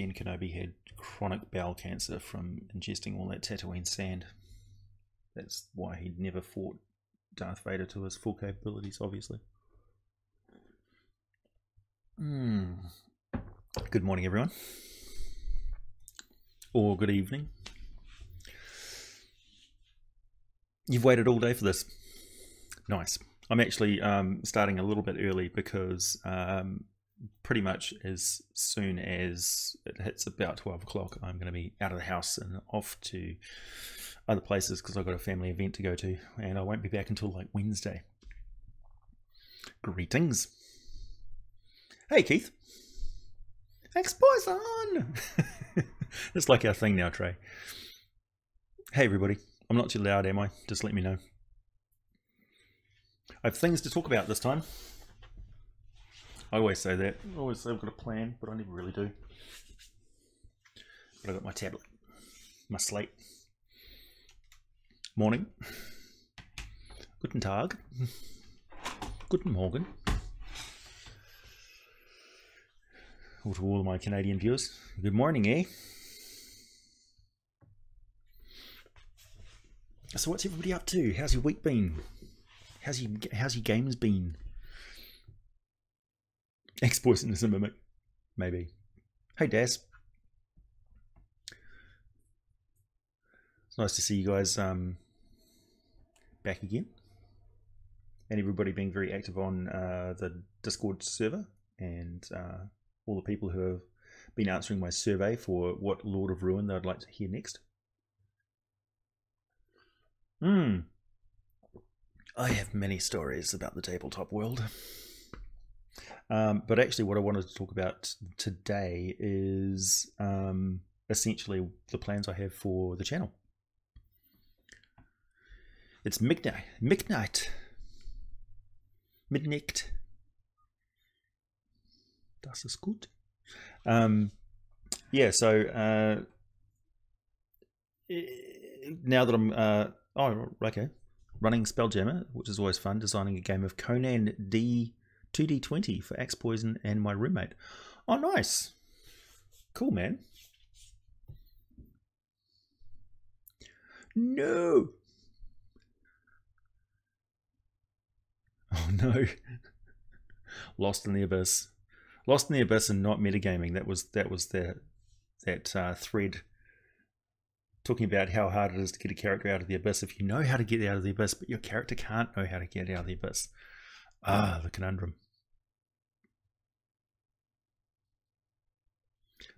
Ben Kenobi had chronic bowel cancer from ingesting all that Tatooine sand. That's why he never fought Darth Vader to his full capabilities, obviously. Good morning, everyone. Or good evening. You've waited all day for this. Nice. I'm actually starting a little bit early because pretty much as soon as it hits about 12 o'clock, I'm going to be out of the house and off to other places because I've got a family event to go to, and I won't be back until like Wednesday. Greetings. Hey, Keith. Ex-Poison! It's like our thing now, Trey. Hey, everybody. I'm not too loud, am I? Just let me know. I have things to talk about this time. I always say that. I always say I've got a plan, but I never really do. But I've got my tablet, my slate. Morning. Guten Tag. Guten Morgen. Or to all of my Canadian viewers, good morning, eh? So what's everybody up to? How's your week been? How's your games been? Ex-Poison is a mimic, maybe. Hey, Daz. It's nice to see you guys back again, and everybody being very active on the Discord server, and all the people who have been answering my survey for what Lord of Ruin they'd like to hear next. I have many stories about the tabletop world. But actually what I wanted to talk about today is essentially the plans I have for the channel. It's midnight. Das ist gut. Yeah, so now that I'm running Spelljammer, which is always fun, designing a game of Conan 2D20 for Ex-Poison and my roommate. Oh, nice. Cool, man. No. Oh, no. Lost in the Abyss. Lost in the Abyss and not metagaming. That was that thread talking about how hard it is to get a character out of the Abyss if you know how to get out of the Abyss, but your character can't know how to get out of the Abyss. Ah, the conundrum.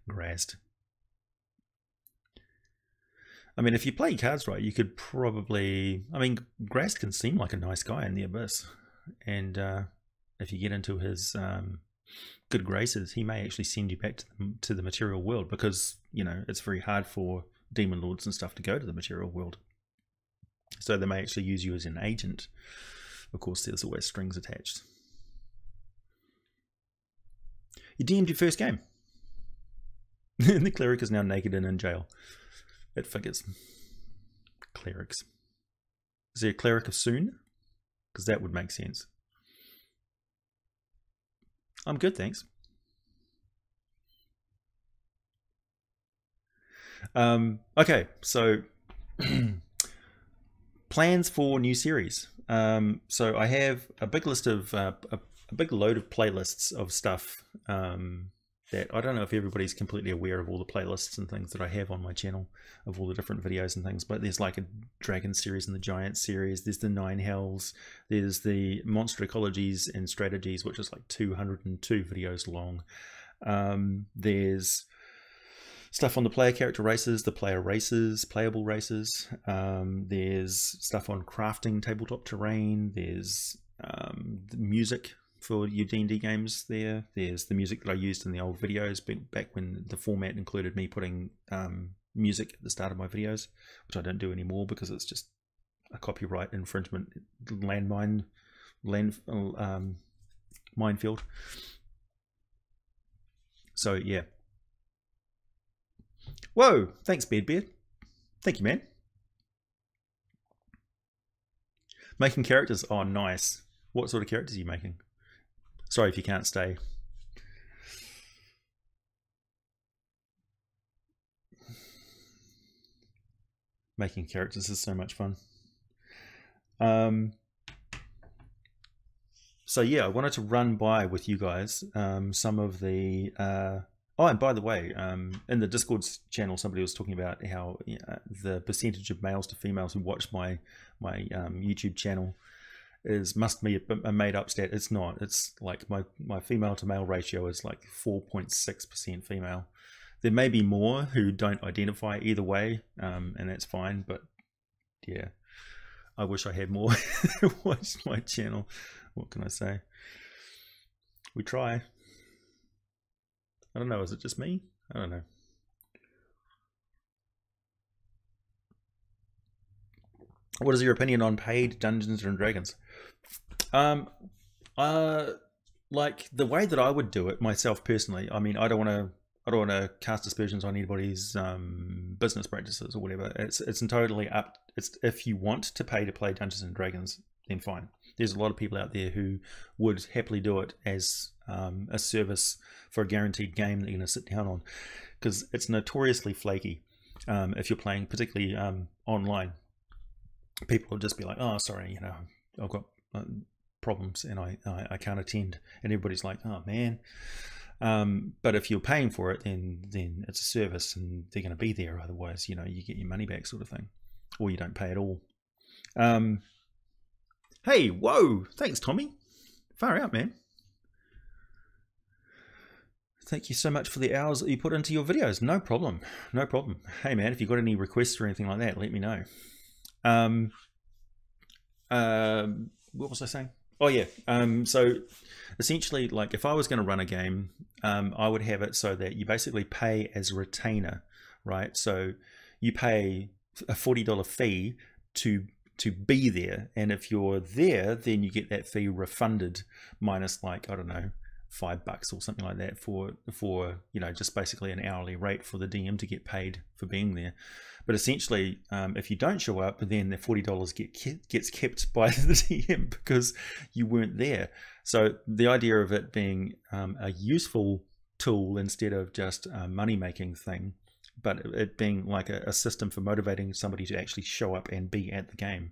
Grazed. I mean, if you play cards right, you could probably... I mean, Grazed can seem like a nice guy in the Abyss. And if you get into his good graces, he may actually send you back to the material world because, you know, it's very hard for demon lords and stuff to go to the material world. So they may actually use you as an agent. Of course, there's always strings attached. You DM'd your first game. The cleric is now naked and in jail. It figures. Clerics. Is there a cleric of soon? Because that would make sense. I'm good, thanks. Okay, so plans for new series. So I have a big list of a big load of playlists of stuff that I don't know if everybody's completely aware of all the playlists and things that I have on my channel of all the different videos and things, but there's like a Dragon series and the Giant series, there's the Nine Hells, there's the Monster Ecologies and Strategies, which is like 202 videos long. There's stuff on the player character races, the player races, playable races. There's stuff on crafting tabletop terrain. There's the music for your D&D games there. There's the music that I used in the old videos back when the format included me putting music at the start of my videos, which I don't do anymore because it's just a copyright infringement minefield. So yeah. Whoa, thanks Beard. Thank you, man. Making characters, oh nice. What sort of characters are you making? Sorry if you can't stay. Making characters is so much fun. So yeah, I wanted to run by with you guys some of the oh, and by the way, in the Discord channel, somebody was talking about how the percentage of males to females who watch my YouTube channel must be a made up stat. It's not. It's like my female to male ratio is like 4.6% female. There may be more who don't identify either way, and that's fine. But yeah, I wish I had more watched my channel. What can I say? We try. I don't know. Is it just me? I don't know. What is your opinion on paid Dungeons and Dragons? Like the way that I would do it myself personally. I mean, I don't want to cast aspersions on anybody's business practices or whatever. It's totally up. It's if you want to pay to play Dungeons and Dragons, then fine. There's a lot of people out there who would happily do it as a service for a guaranteed game that you're going to sit down on, because it's notoriously flaky if you're playing, particularly online. People will just be like, "Oh, sorry, you know, I've got problems and I can't attend," and everybody's like, "Oh man." But if you're paying for it, then it's a service and they're going to be there. Otherwise, you know, you get your money back, sort of thing, or you don't pay at all. Hey, whoa! Thanks, Tommy. Far out, man. Thank you so much for the hours that you put into your videos. No problem. No problem. Hey, man, if you've got any requests or anything like that, let me know. What was I saying? Oh, yeah. So essentially, like if I was going to run a game, I would have it so that you basically pay as a retainer, right? So you pay a $40 fee to be there, and if you're there, then you get that fee refunded minus, like, I don't know, $5 or something like that for you know, just basically an hourly rate for the DM to get paid for being there. But essentially, if you don't show up, then the $40 gets kept by the DM because you weren't there. So the idea of it being a useful tool instead of just a money-making thing, but it being like a system for motivating somebody to actually show up and be at the game,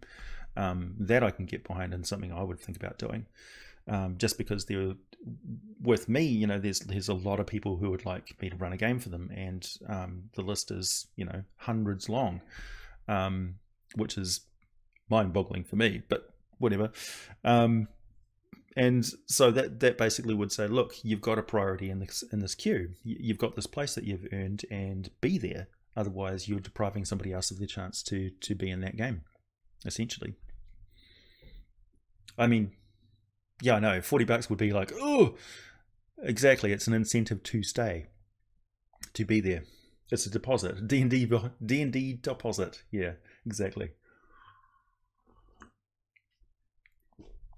that I can get behind, and something I would think about doing. Just because with me, you know, there's a lot of people who would like me to run a game for them, and the list is, you know, hundreds long, which is mind-boggling for me, but whatever. And so that basically would say, look, you've got a priority in this queue. You've got this place that you've earned, and be there. Otherwise, you're depriving somebody else of the chance to be in that game, essentially. I mean, yeah, I know, $40 would be like, oh, exactly. It's an incentive to stay, to be there. It's a deposit, D&D deposit. Yeah, exactly.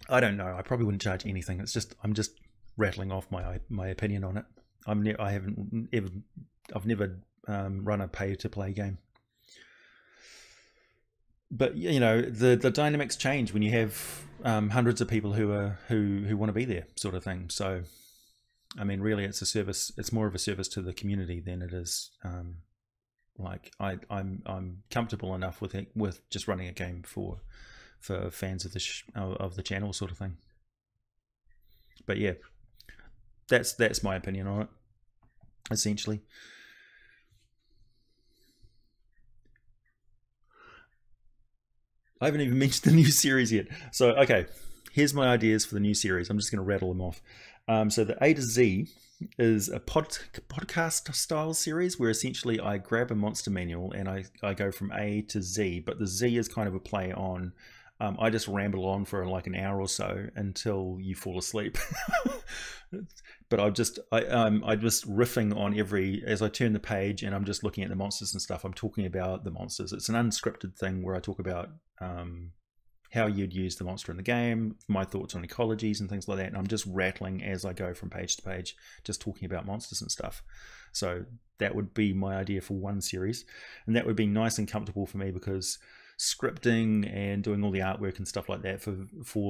I don't know. I probably wouldn't charge anything. It's just I'm just rattling off my opinion on it. I've never run a pay to play game. But you know, the dynamics change when you have hundreds of people who want to be there, sort of thing. So, I mean, really, it's a service. It's more of a service to the community than it is. Like I'm comfortable enough with just running a game for fans of the channel, sort of thing. But yeah, that's my opinion on it, essentially. I haven't even mentioned the new series yet. So, okay, here's my ideas for the new series. I'm just going to rattle them off. So the A to Z is a podcast style series where essentially I grab a monster manual and I go from A to Z, but the Z is kind of a play on, I just ramble on for like an hour or so until you fall asleep. But I'm just riffing on as I turn the page, and I'm just looking at the monsters and stuff. I'm talking about the monsters. It's an unscripted thing where I talk about how you'd use the monster in the game, my thoughts on ecologies and things like that. And I'm just rattling as I go from page to page, just talking about monsters and stuff. So that would be my idea for one series, and that would be nice and comfortable for me, because scripting and doing all the artwork and stuff like that for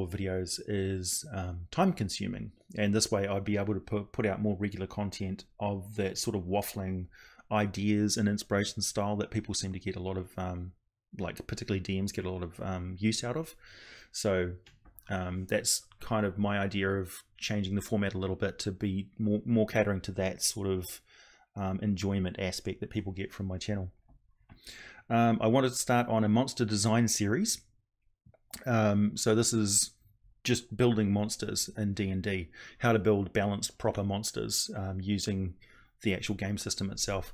videos is time consuming, and this way I'd be able to put out more regular content of that sort of waffling ideas and inspiration style that people seem to get a lot of like particularly DMs get a lot of use out of. So that's kind of my idea of changing the format a little bit to be more catering to that sort of enjoyment aspect that people get from my channel. I wanted to start on a monster design series. So this is just building monsters in D&D, how to build balanced, proper monsters using the actual game system itself,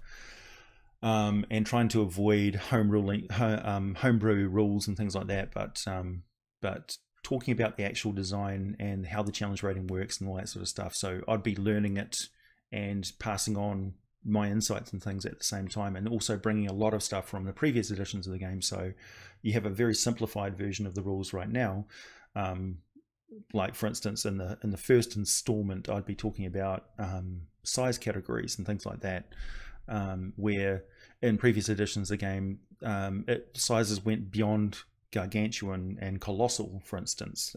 and trying to avoid homebrew rules and things like that, but talking about the actual design and how the challenge rating works and all that sort of stuff. So I'd be learning it and passing on my insights and things at the same time, and also bringing a lot of stuff from the previous editions of the game. So you have a very simplified version of the rules right now. Like for instance, in the first installment, I'd be talking about size categories and things like that, where in previous editions of the game, sizes went beyond gargantuan and colossal. For instance,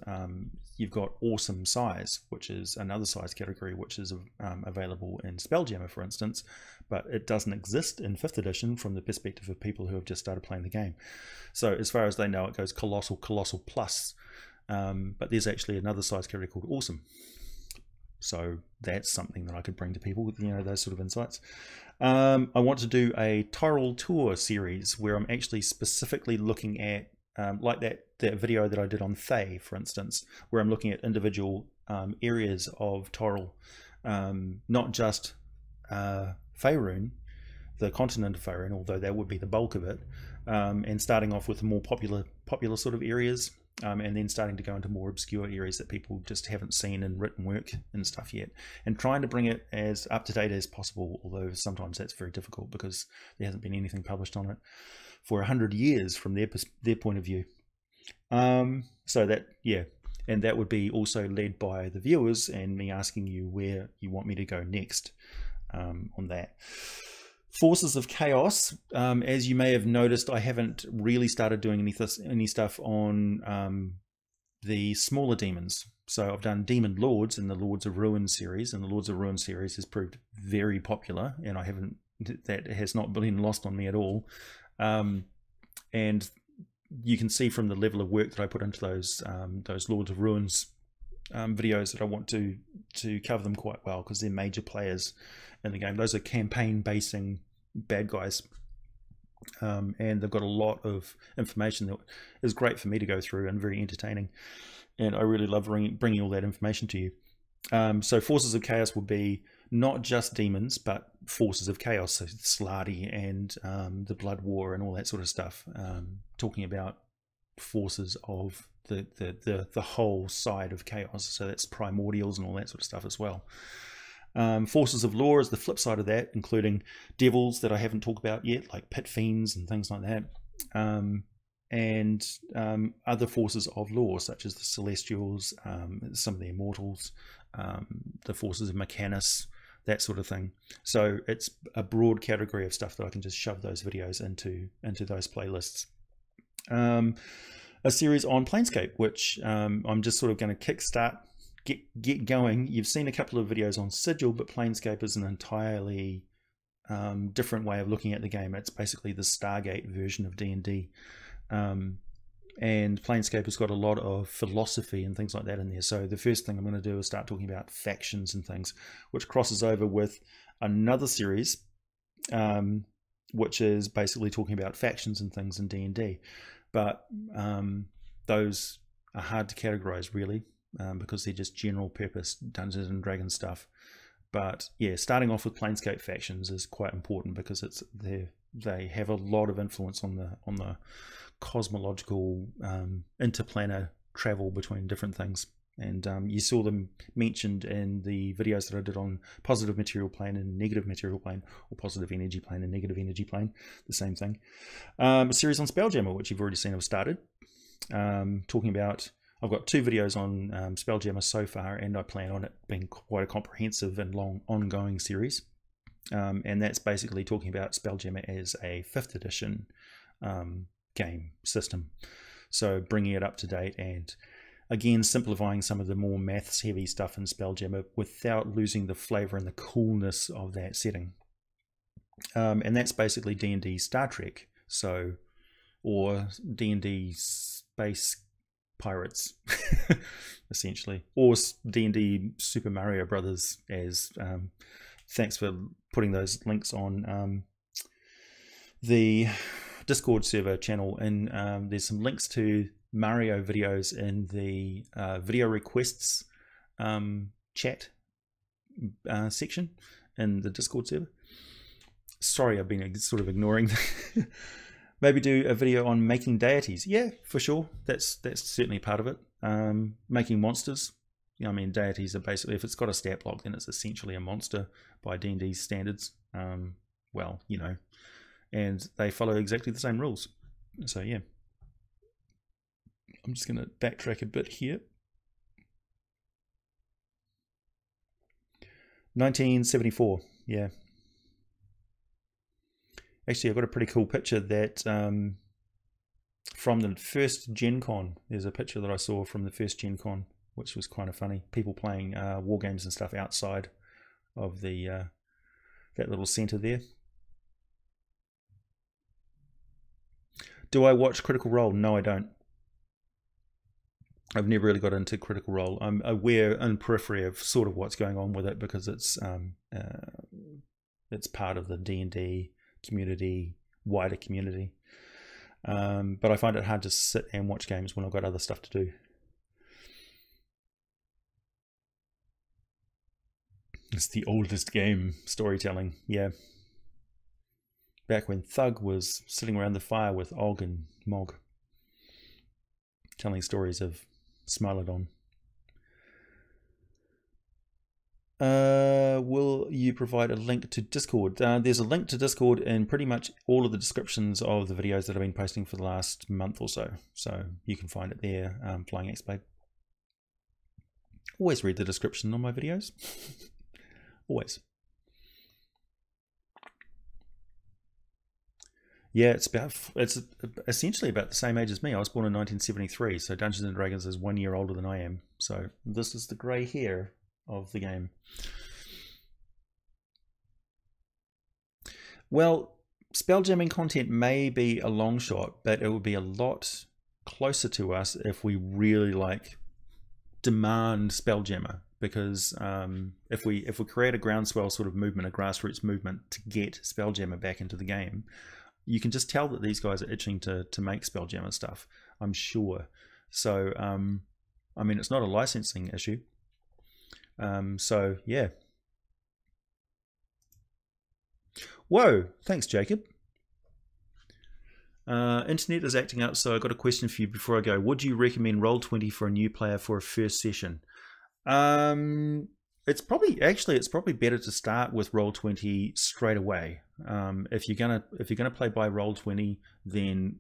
you've got awesome size, which is another size category which is available in Spelljammer, for instance, but it doesn't exist in 5th edition from the perspective of people who have just started playing the game. So as far as they know, it goes colossal, colossal plus. But there's actually another size category called awesome. So that's something that I could bring to people with, those sort of insights. I want to do a Tyrol tour series where I'm actually specifically looking at, like that video that I did on Thay, for instance, where I'm looking at individual areas of Tyrol, not just Faerun, the continent of Faerun, although that would be the bulk of it, and starting off with the more popular sort of areas. And then starting to go into more obscure areas that people just haven't seen in written work and stuff yet, and trying to bring it as up to date as possible, although sometimes that's very difficult because there hasn't been anything published on it for 100 years from their point of view. So that, yeah, and that would be also led by the viewers and me asking you where you want me to go next on that. Forces of Chaos, as you may have noticed, I haven't really started doing any stuff on the smaller demons. So I've done Demon Lords in the Lords of Ruin series, and the Lords of Ruin series has proved very popular, and that has not been lost on me at all. And you can see from the level of work that I put into those Lords of Ruins videos that I want to cover them quite well, because they're major players in the game. Those are campaign basing bad guys, and they've got a lot of information that is great for me to go through and very entertaining, and I really love bringing all that information to you. So Forces of Chaos will be not just demons, but forces of chaos, so Slarty and the Blood War and all that sort of stuff, talking about forces of the whole side of chaos. So that's primordials and all that sort of stuff as well. Forces of law is the flip side of that, including devils that I haven't talked about yet, like pit fiends and things like that, and other forces of law such as the celestials, some of the immortals, the forces of Mechanus, that sort of thing. So it's a broad category of stuff that I can just shove those videos into those playlists. A series on Planescape, which I'm just sort of going to kickstart, get going. You've seen a couple of videos on Sigil, but Planescape is an entirely different way of looking at the game. It's basically the Stargate version of D&D, and Planescape has got a lot of philosophy and things like that in there. So the first thing I'm going to do is start talking about factions and things, which crosses over with another series, which is basically talking about factions and things in D&D. But those are hard to categorize, really, because they're just general purpose Dungeons and Dragons stuff. But yeah, starting off with Planescape factions is quite important, because they have a lot of influence on the cosmological interplanar travel between different things. And you saw them mentioned in the videos that I did on positive material plane and negative material plane, or positive energy plane and negative energy plane, the same thing. A series on Spelljammer, which you've already seen I've started, talking about. I've got 2 videos on Spelljammer so far, and I plan on it being quite a comprehensive and long ongoing series. And that's basically talking about Spelljammer as a 5th edition game system. So bringing it up to date, and again simplifying some of the more maths heavy stuff in Spelljammer without losing the flavor and the coolness of that setting. And that's basically D&D Star Trek. So or D&D Space Pirates, essentially, or D&D Super Mario Brothers. As thanks for putting those links on the Discord server channel, and there's some links to Mario videos in the video requests chat section in the Discord server. Sorry, I've been sort of ignoring. Maybe do a video on making deities. Yeah, for sure. That's certainly part of it. Making monsters. You know, I mean, deities are basically, if it's got a stat block, then it's essentially a monster by D&D standards. Well, you know, and they follow exactly the same rules. So yeah, I'm just going to backtrack a bit here. 1974. Yeah. Actually, I've got a pretty cool picture that from the first Gen Con. There's a picture that I saw from the first Gen Con, which was kind of funny. People playing war games and stuff outside of the that little center there. Do I watch Critical Role? No, I don't. I've never really got into Critical Role. I'm aware in periphery of sort of what's going on with it because it's part of the D&D community, wider community. But I find it hard to sit and watch games when I've got other stuff to do. It's the oldest game, storytelling, yeah. Back when Thug was sitting around the fire with Og and Mog, telling stories of Smilodon. Will you provide a link to Discord? There's a link to Discord in pretty much all of the descriptions of the videos that I've been posting for the last month or so. So you can find it there, Flying X-Blade. Always read the description on my videos. Always. Yeah, it's essentially about the same age as me. I was born in 1973, so Dungeons and Dragons is 1 year older than I am. So this is the grey hair of the game. Well, spelljamming content may be a long shot, but it would be a lot closer to us if we really like demand spelljammer. Because if we create a groundswell sort of movement, a grassroots movement to get spelljammer back into the game, you can just tell that these guys are itching to make spelljammer stuff, I'm sure. So I mean, it's not a licensing issue. So yeah. Whoa, thanks Jacob. Internet is acting up, so I got a question for you before I go. Would you recommend Roll20 for a new player for a first session? It's probably better to start with Roll20 straight away. If you're gonna play by Roll20, then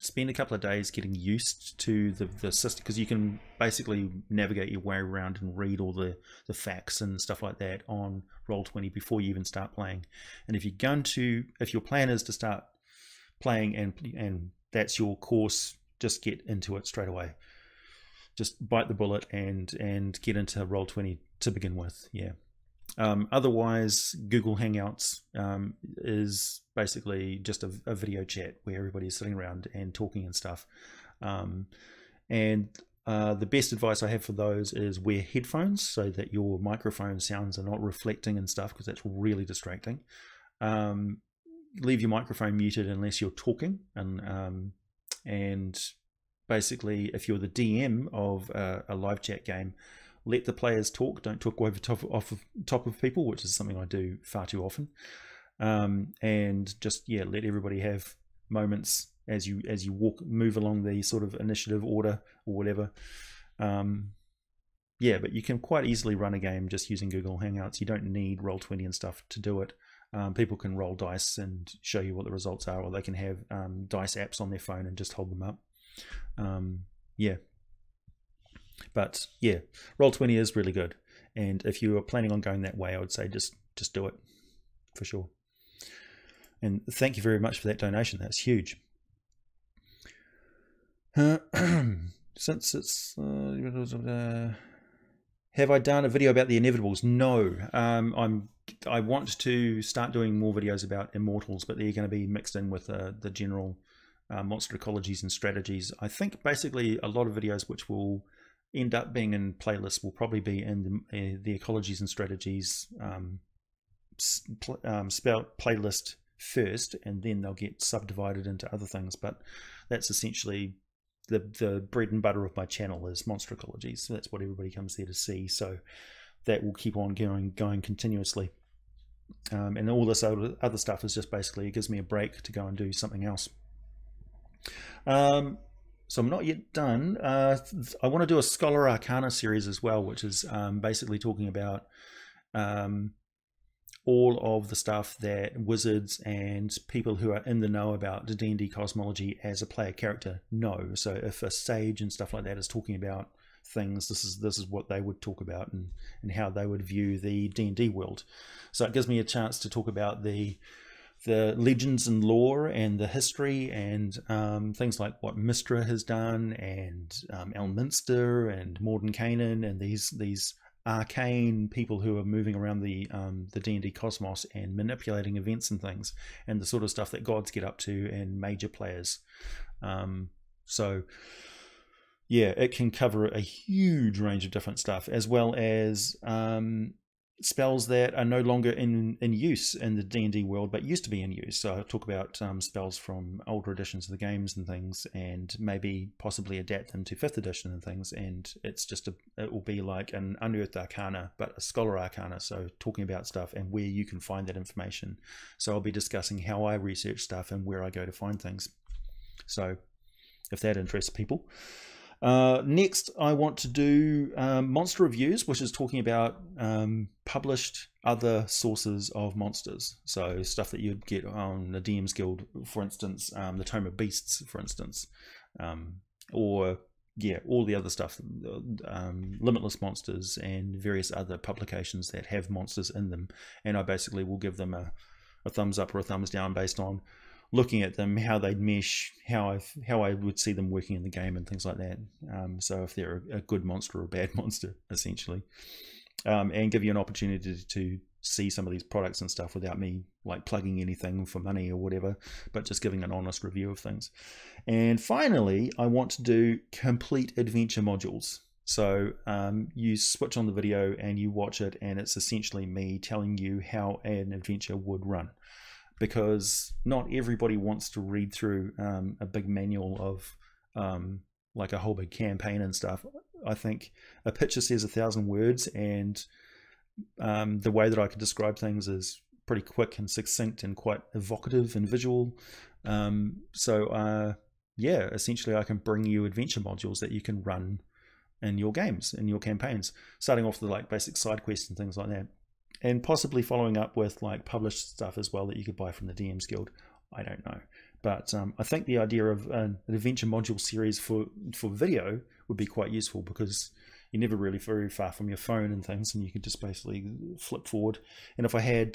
spend a couple of days getting used to the system, because you can basically navigate your way around and read all the facts and stuff like that on Roll20 before you even start playing. And if your plan is to start playing and that's your course, just get into it straight away. Just bite the bullet and get into Roll20 to begin with. Yeah. Otherwise, Google Hangouts is basically just a video chat where everybody's sitting around and talking and stuff. The best advice I have for those is wear headphones so that your microphone sounds are not reflecting and stuff, because that's really distracting. Leave your microphone muted unless you're talking, and basically, if you're the DM of a live chat game, let the players talk. Don't talk over top of people, which is something I do far too often. And just let everybody have moments as you move along the sort of initiative order or whatever. Yeah, but you can quite easily run a game just using Google Hangouts. You don't need Roll20 and stuff to do it. People can roll dice and show you what the results are, or they can have dice apps on their phone and just hold them up. Yeah, but yeah, Roll20 is really good, and if you are planning on going that way, I would say just do it for sure. And thank you very much for that donation. That's huge. Since it's have I done a video about the Inevitables? No. I want to start doing more videos about Immortals, but they're going to be mixed in with the general monster ecologies and strategies. I think basically a lot of videos which will end up being in playlists will probably be in the ecologies and strategies playlist first, and then they'll get subdivided into other things. But that's essentially the bread and butter of my channel is monster ecologies. So that's what everybody comes there to see. So that will keep on going continuously. And all this other stuff is just basically, it gives me a break to go and do something else. So I'm not yet done. I want to do a Scholar Arcana series as well, which is basically talking about all of the stuff that wizards and people who are in the know about the D&D cosmology as a player character know. So if a sage and stuff like that is talking about things, this is what they would talk about, and how they would view the D&D world. So it gives me a chance to talk about the legends and lore and the history and things like what Mistra has done, and Elminster and Mordenkainen, and these arcane people who are moving around the D&D cosmos and manipulating events and things, and the sort of stuff that gods get up to and major players. So yeah, it can cover a huge range of different stuff, as well as spells that are no longer in use in the D&D world, but used to be in use. So I'll talk about spells from older editions of the games and things, and maybe possibly adapt them to 5th edition and things. And it's just it will be like an unearthed arcana, but a scholar arcana. So talking about stuff and where you can find that information. So I'll be discussing how I research stuff and where I go to find things. So if that interests people. Next, I want to do monster reviews, which is talking about published other sources of monsters. So stuff that you'd get on the DM's Guild, for instance, the Tome of Beasts, for instance, or yeah, all the other stuff, Limitless Monsters and various other publications that have monsters in them. And I basically will give them a thumbs up or a thumbs down based on looking at them, how they'd mesh, how I would see them working in the game and things like that. So if they're a good monster or a bad monster, essentially. And give you an opportunity to see some of these products and stuff without me like plugging anything for money or whatever, but just giving an honest review of things. And finally, I want to do complete adventure modules. So you switch on the video and you watch it, and it's essentially me telling you how an adventure would run. Because not everybody wants to read through a big manual of like a whole big campaign and stuff. I think a picture says 1,000 words, and the way that I could describe things is pretty quick and succinct and quite evocative and visual. Yeah, essentially I can bring you adventure modules that you can run in your games, in your campaigns, starting off with like basic side quests and things like that. And possibly following up with like published stuff as well that you could buy from the DM's Guild. I don't know. But I think the idea of an adventure module series for video would be quite useful, because you're never really very far from your phone and things, and you can just basically flip forward. And if I had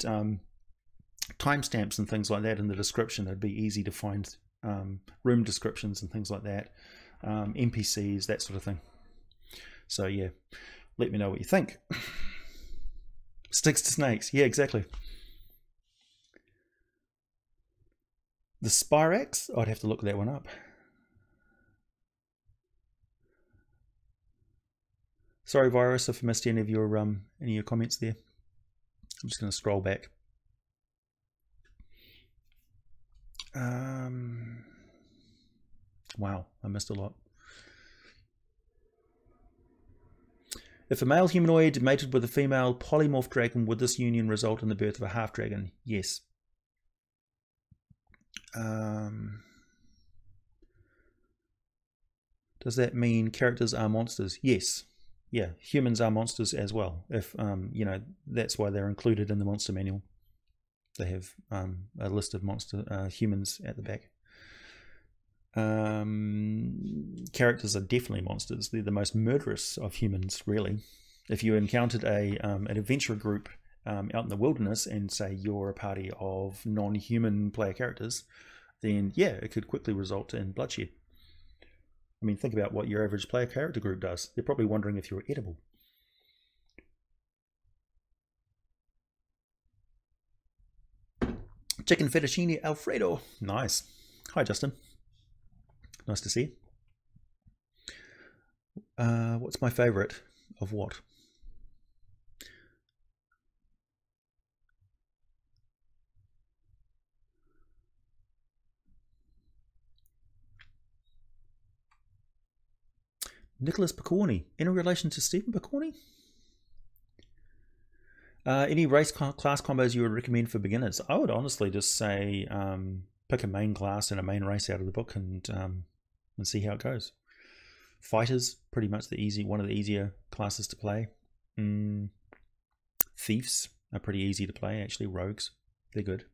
timestamps and things like that in the description, it'd be easy to find room descriptions and things like that, NPCs, that sort of thing. So yeah, let me know what you think. Sticks to snakes. Yeah, exactly. The Spirax, I'd have to look that one up. Sorry, Virus, if I missed any of your comments there. I'm just going to scroll back. Wow, I missed a lot. If a male humanoid mated with a female polymorph dragon, would this union result in the birth of a half dragon? Yes. Does that mean characters are monsters? Yes. Yeah, humans are monsters as well. If you know, that's why they're included in the monster manual. They have a list of monster humans at the back. Characters are definitely monsters. They're the most murderous of humans, really. If you encountered an adventurer group out in the wilderness, and say you're a party of non-human player characters, then yeah, it could quickly result in bloodshed. I mean, think about what your average player character group does. They're probably wondering if you're edible. Chicken fettuccine Alfredo. Nice. Hi, Justin. Nice to see you. What's my favourite of what? Nicholas Picorni. Any relation to Stephen Picorni? Any race class combos you would recommend for beginners? I would honestly just say pick a main class and a main race out of the book and see how it goes. Fighters, pretty much one of the easier classes to play. Thieves are pretty easy to play, actually. Rogues, they're good.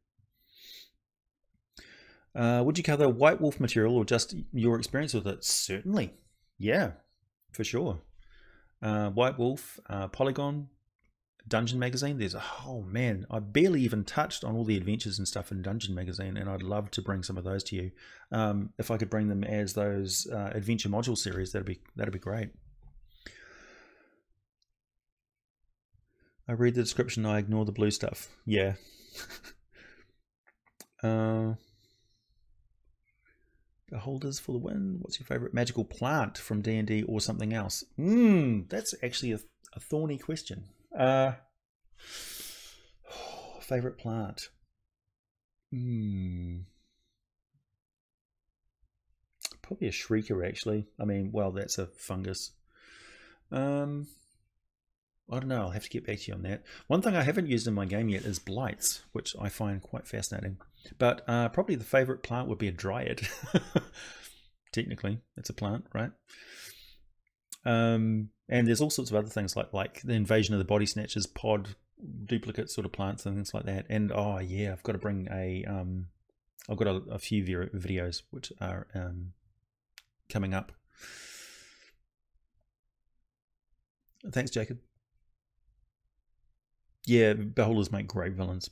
Would you cover White Wolf material or just your experience with it? Certainly. Yeah, for sure. White Wolf, Polygon, Dungeon Magazine. There's man, I barely even touched on all the adventures and stuff in Dungeon Magazine, and I'd love to bring some of those to you. If I could bring them as those adventure module series, that'd be great. I read the description, I ignore the blue stuff. Yeah. Beholders for the win. What's your favorite magical plant from D&D or something else? That's actually a thorny question. Favorite plant. Probably a shrieker, actually. I mean, well, that's a fungus. I don't know. I'll have to get back to you on that. One thing I haven't used in my game yet is blights, which I find quite fascinating. But probably the favorite plant would be a dryad. Technically, it's a plant, right? And there's all sorts of other things like the invasion of the body snatchers, pod duplicate sort of plants and things like that. And oh yeah, I've got to bring I've got a few videos which are coming up. Thanks, Jacob. Yeah, beholders make great villains.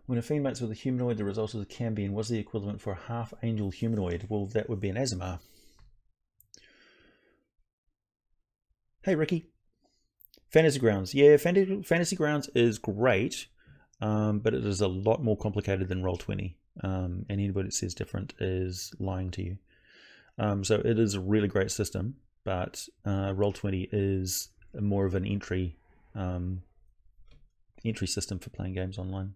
When a fiend mates with a humanoid, the result is a Cambion. What's the equivalent for a half-angel humanoid? Well, that would be an Azamar. Hey, Ricky. Fantasy Grounds. Yeah, Fantasy Grounds is great, but it is a lot more complicated than Roll20. And anybody that says different is lying to you. So it is a really great system, but Roll20 is more of an entry system for playing games online.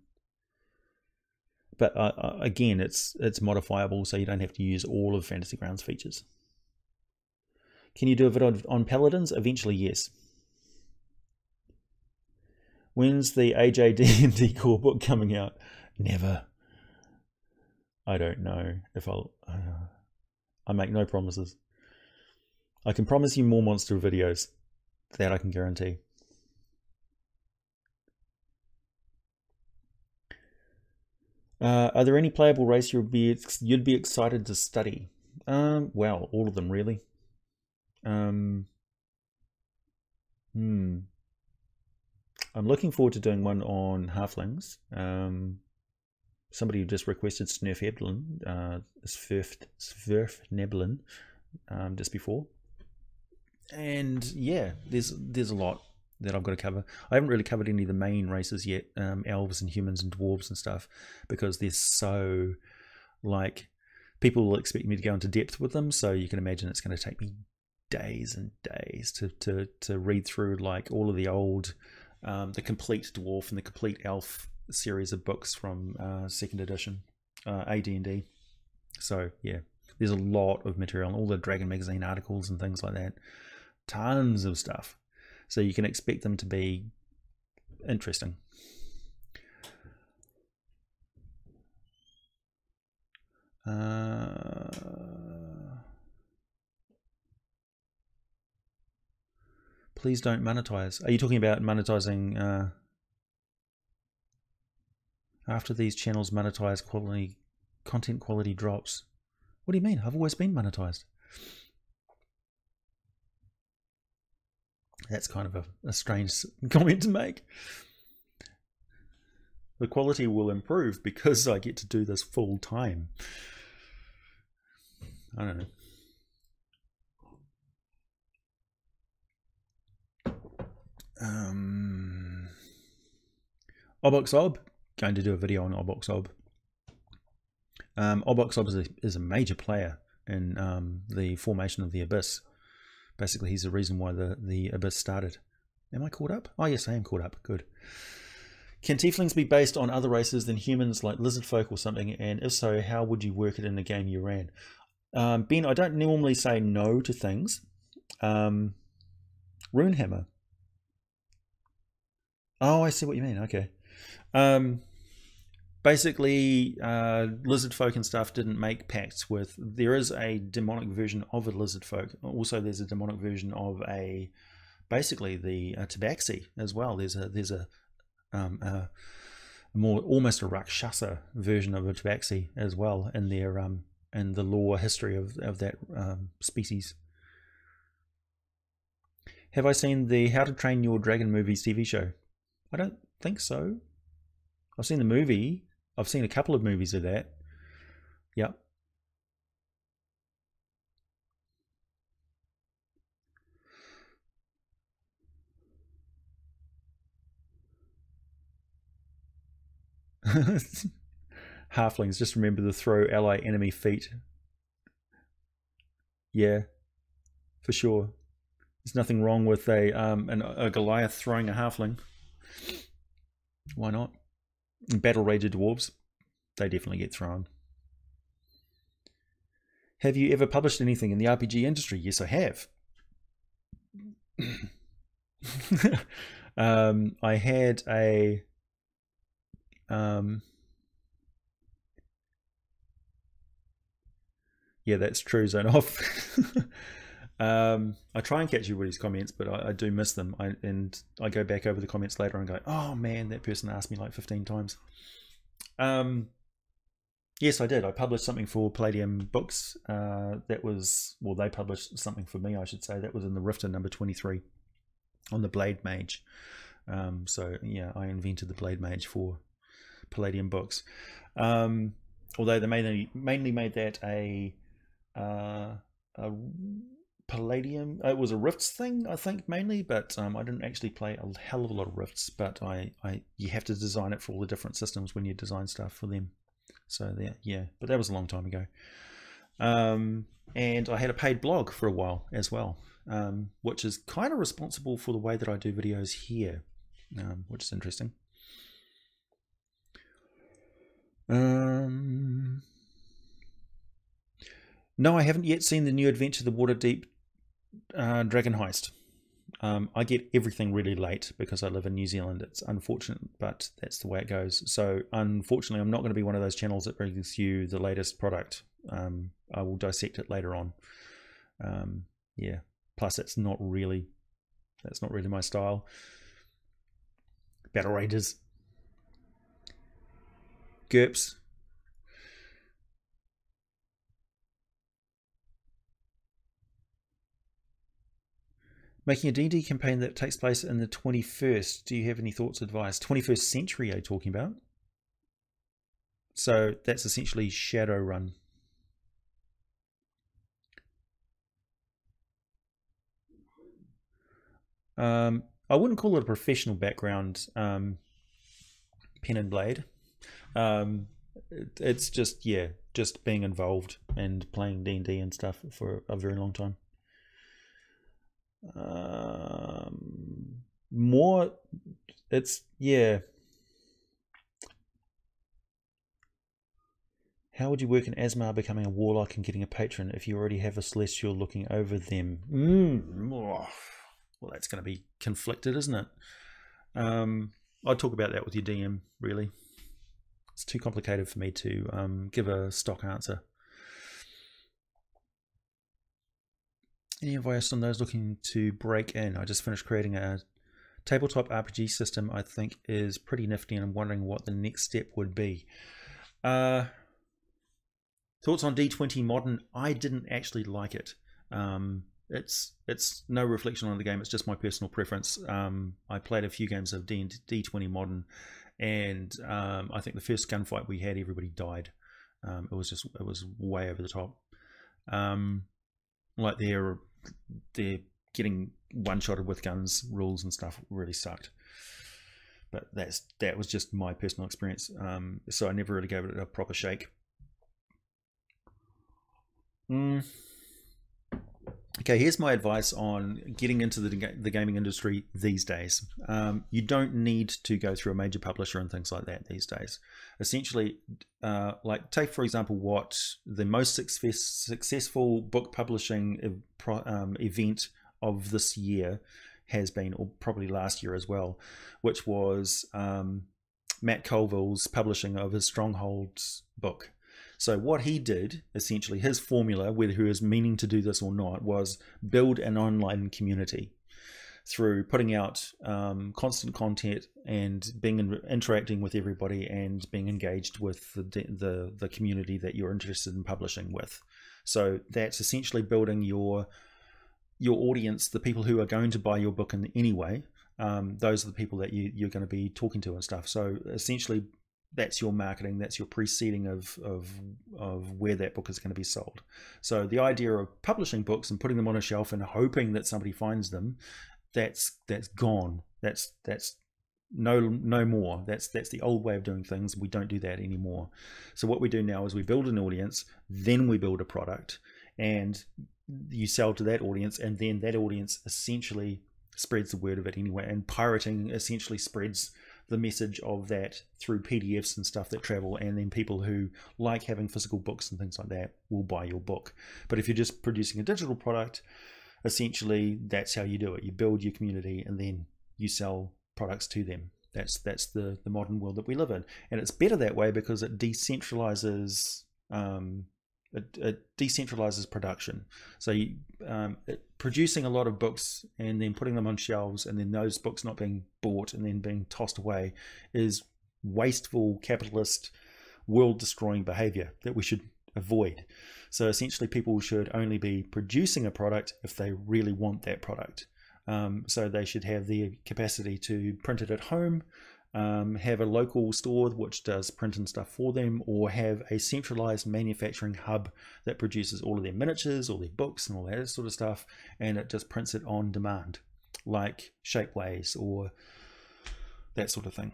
But again, it's modifiable, so you don't have to use all of Fantasy Grounds features. Can you do a video on Paladins? Eventually, yes. When's the AJ D&D core book coming out? Never. I don't know if I'll... I make no promises. I can promise you more monster videos. That I can guarantee. Are there any playable race you'd be excited to study? Well, all of them really. I'm looking forward to doing one on halflings. Somebody who just requested Sverfneblin, Sverfneblin, just before. And yeah, there's a lot that I've got to cover. I haven't really covered any of the main races yet, elves and humans and dwarves and stuff, because they're so, like, people will expect me to go into depth with them, so you can imagine it's going to take me days and days to read through like all of the old, the complete dwarf and the complete elf series of books from 2nd edition AD&D. So yeah, there's a lot of material, all the Dragon Magazine articles and things like that. Tons of stuff. So you can expect them to be interesting. Please don't monetize. Are you talking about monetizing after these channels monetize, content quality drops? What do you mean? I've always been monetized. That's kind of a strange comment to make. The quality will improve because I get to do this full time. I don't know. Oboxob, going to do a video on Oboxob. Oboxob is a major player in the formation of the Abyss. Basically, he's the reason why the Abyss started. Am I caught up? Oh yes, I am caught up. Good. Can tieflings be based on other races than humans, like lizard folk or something? And if so, how would you work it in the game you ran? Ben, I don't normally say no to things. Runehammer. Oh, I see what you mean. Okay. Basically, lizard folk and stuff didn't make pacts with. There is a demonic version of a lizard folk. Also, there's a demonic version of basically the tabaxi as well. There's a more almost a Rakshasa version of a tabaxi as well in their in the lore history of that species. Have I seen the How to Train Your Dragon movies TV show? I don't think so. I've seen the movie. I've seen a couple of movies of that. Yep. Halflings, just remember to throw ally enemy feet. Yeah, for sure. There's nothing wrong with a Goliath throwing a halfling. Why not? Battle Rager dwarves, they definitely get thrown. Have you ever published anything in the RPG industry? Yes, I have. I had a yeah, that's true, Zone Off. I try and catch everybody's comments, but I do miss them. And I go back over the comments later and go, oh man, that person asked me like 15 times. Yes, I did. I published something for Palladium Books. That was, well, they published something for me, I should say. That was in the Rifter number 23 on the Blade Mage. So yeah, I invented the Blade Mage for Palladium Books. Although they mainly made that a Palladium. It was a Rifts thing, I think, mainly, but I didn't actually play a hell of a lot of Rifts. But you have to design it for all the different systems when you design stuff for them. So yeah, but that was a long time ago. And I had a paid blog for a while as well, which is kind of responsible for the way that I do videos here, which is interesting. No, I haven't yet seen the new Adventure the Waterdeep Dragon Heist. I get everything really late because I live in New Zealand. It's unfortunate, but that's the way it goes. So unfortunately, I'm not going to be one of those channels that brings you the latest product. I will dissect it later on. Yeah. Plus, that's not really my style. Battle Raiders. GURPS. Making a D&D campaign that takes place in the 21st. Do you have any thoughts, advice? 21st century, are you talking about? So that's essentially Shadowrun. I wouldn't call it a professional background, pen and blade. It's just, yeah, just being involved and playing D&D and stuff for a very long time. More, it's, yeah. How would you work in Asmar becoming a warlock and getting a patron if you already have a celestial looking over them? Well, that's going to be conflicted, isn't it? I'd talk about that with your DM, really. It's too complicated for me to give a stock answer. Any advice on those looking to break in? I just finished creating a tabletop RPG system I think is pretty nifty, and I'm wondering what the next step would be. Thoughts on D20 Modern? I didn't actually like it. It's no reflection on the game. It's just my personal preference. I played a few games of D20 Modern, and I think the first gunfight we had, everybody died. It was way over the top. Like they're getting one-shotted with guns rules and stuff really sucked. But that was just my personal experience. So I never really gave it a proper shake. Okay, here's my advice on getting into the gaming industry these days. You don't need to go through a major publisher and things like that these days. Essentially, like take for example what the most successful book publishing event of this year has been, or probably last year as well, which was Matt Colville's publishing of his Strongholds book. So what he did, essentially, his formula, whether he was meaning to do this or not, was build an online community through putting out constant content and interacting with everybody and being engaged with the community that you're interested in publishing with. So that's essentially building your audience, the people who are going to buy your book in anyway. Those are the people that you're going to be talking to and stuff. So essentially, that's your marketing, that's your preceding of where that book is going to be sold. So the idea of publishing books and putting them on a shelf and hoping that somebody finds them, that's gone. That's no more. That's the old way of doing things. We don't do that anymore. So what we do now is we build an audience, then we build a product, and you sell to that audience, and then that audience essentially spreads the word of it anyway. And pirating essentially spreads the message of that through PDFs and stuff that travel, and then people who like having physical books and things like that will buy your book. But if you're just producing a digital product, essentially that's how you do it. You build your community and then you sell products to them. That's the modern world that we live in, and it's better that way because it decentralizes it decentralizes production. So producing a lot of books and then putting them on shelves and then those books not being bought and then being tossed away is wasteful, capitalist, world-destroying behavior that we should avoid. So essentially people should only be producing a product if they really want that product. So they should have the capacity to print it at home, have a local store which does print and stuff for them, or have a centralized manufacturing hub that produces all of their miniatures, all their books and all that sort of stuff, and it just prints it on demand, like Shapeways or that sort of thing.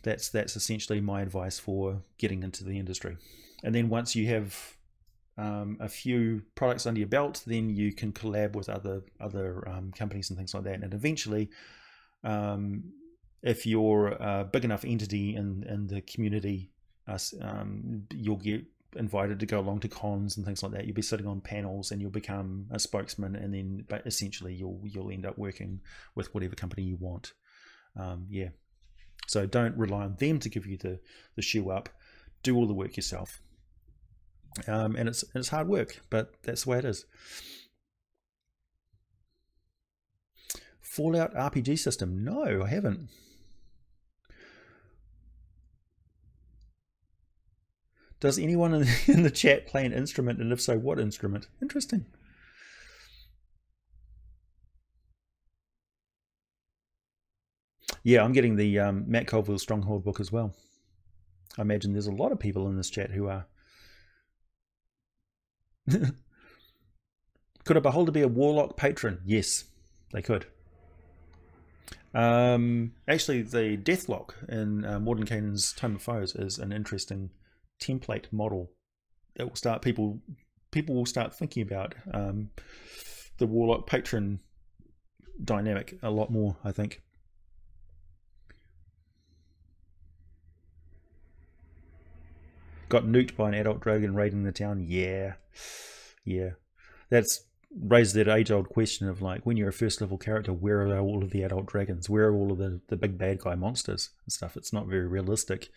That's essentially my advice for getting into the industry. And then once you have a few products under your belt, then you can collab with other companies and things like that, and eventually if you're a big enough entity in the community, you'll get invited to go along to cons and things like that. You'll be sitting on panels and you'll become a spokesman, and then but essentially you'll end up working with whatever company you want. Yeah, so don't rely on them to give you the shoe up. Do all the work yourself, and it's hard work, but that's the way it is. Fallout RPG system? No, I haven't. Does anyone in the chat play an instrument, and if so, what instrument? Interesting. Yeah, I'm getting the Matt Colville Stronghold book as well. I imagine there's a lot of people in this chat who are. Could a beholder be a warlock patron? Yes, they could. Actually, the Deathlock in Mordenkainen's Tome of Foes is an interesting template model that will start people will start thinking about the warlock patron dynamic a lot more, I think. Got nuked by an adult dragon raiding the town. Yeah, that's raised that age-old question of, like, when you're a first level character, where are all of the adult dragons? Where are all of the big bad guy monsters and stuff? It's not very realistic.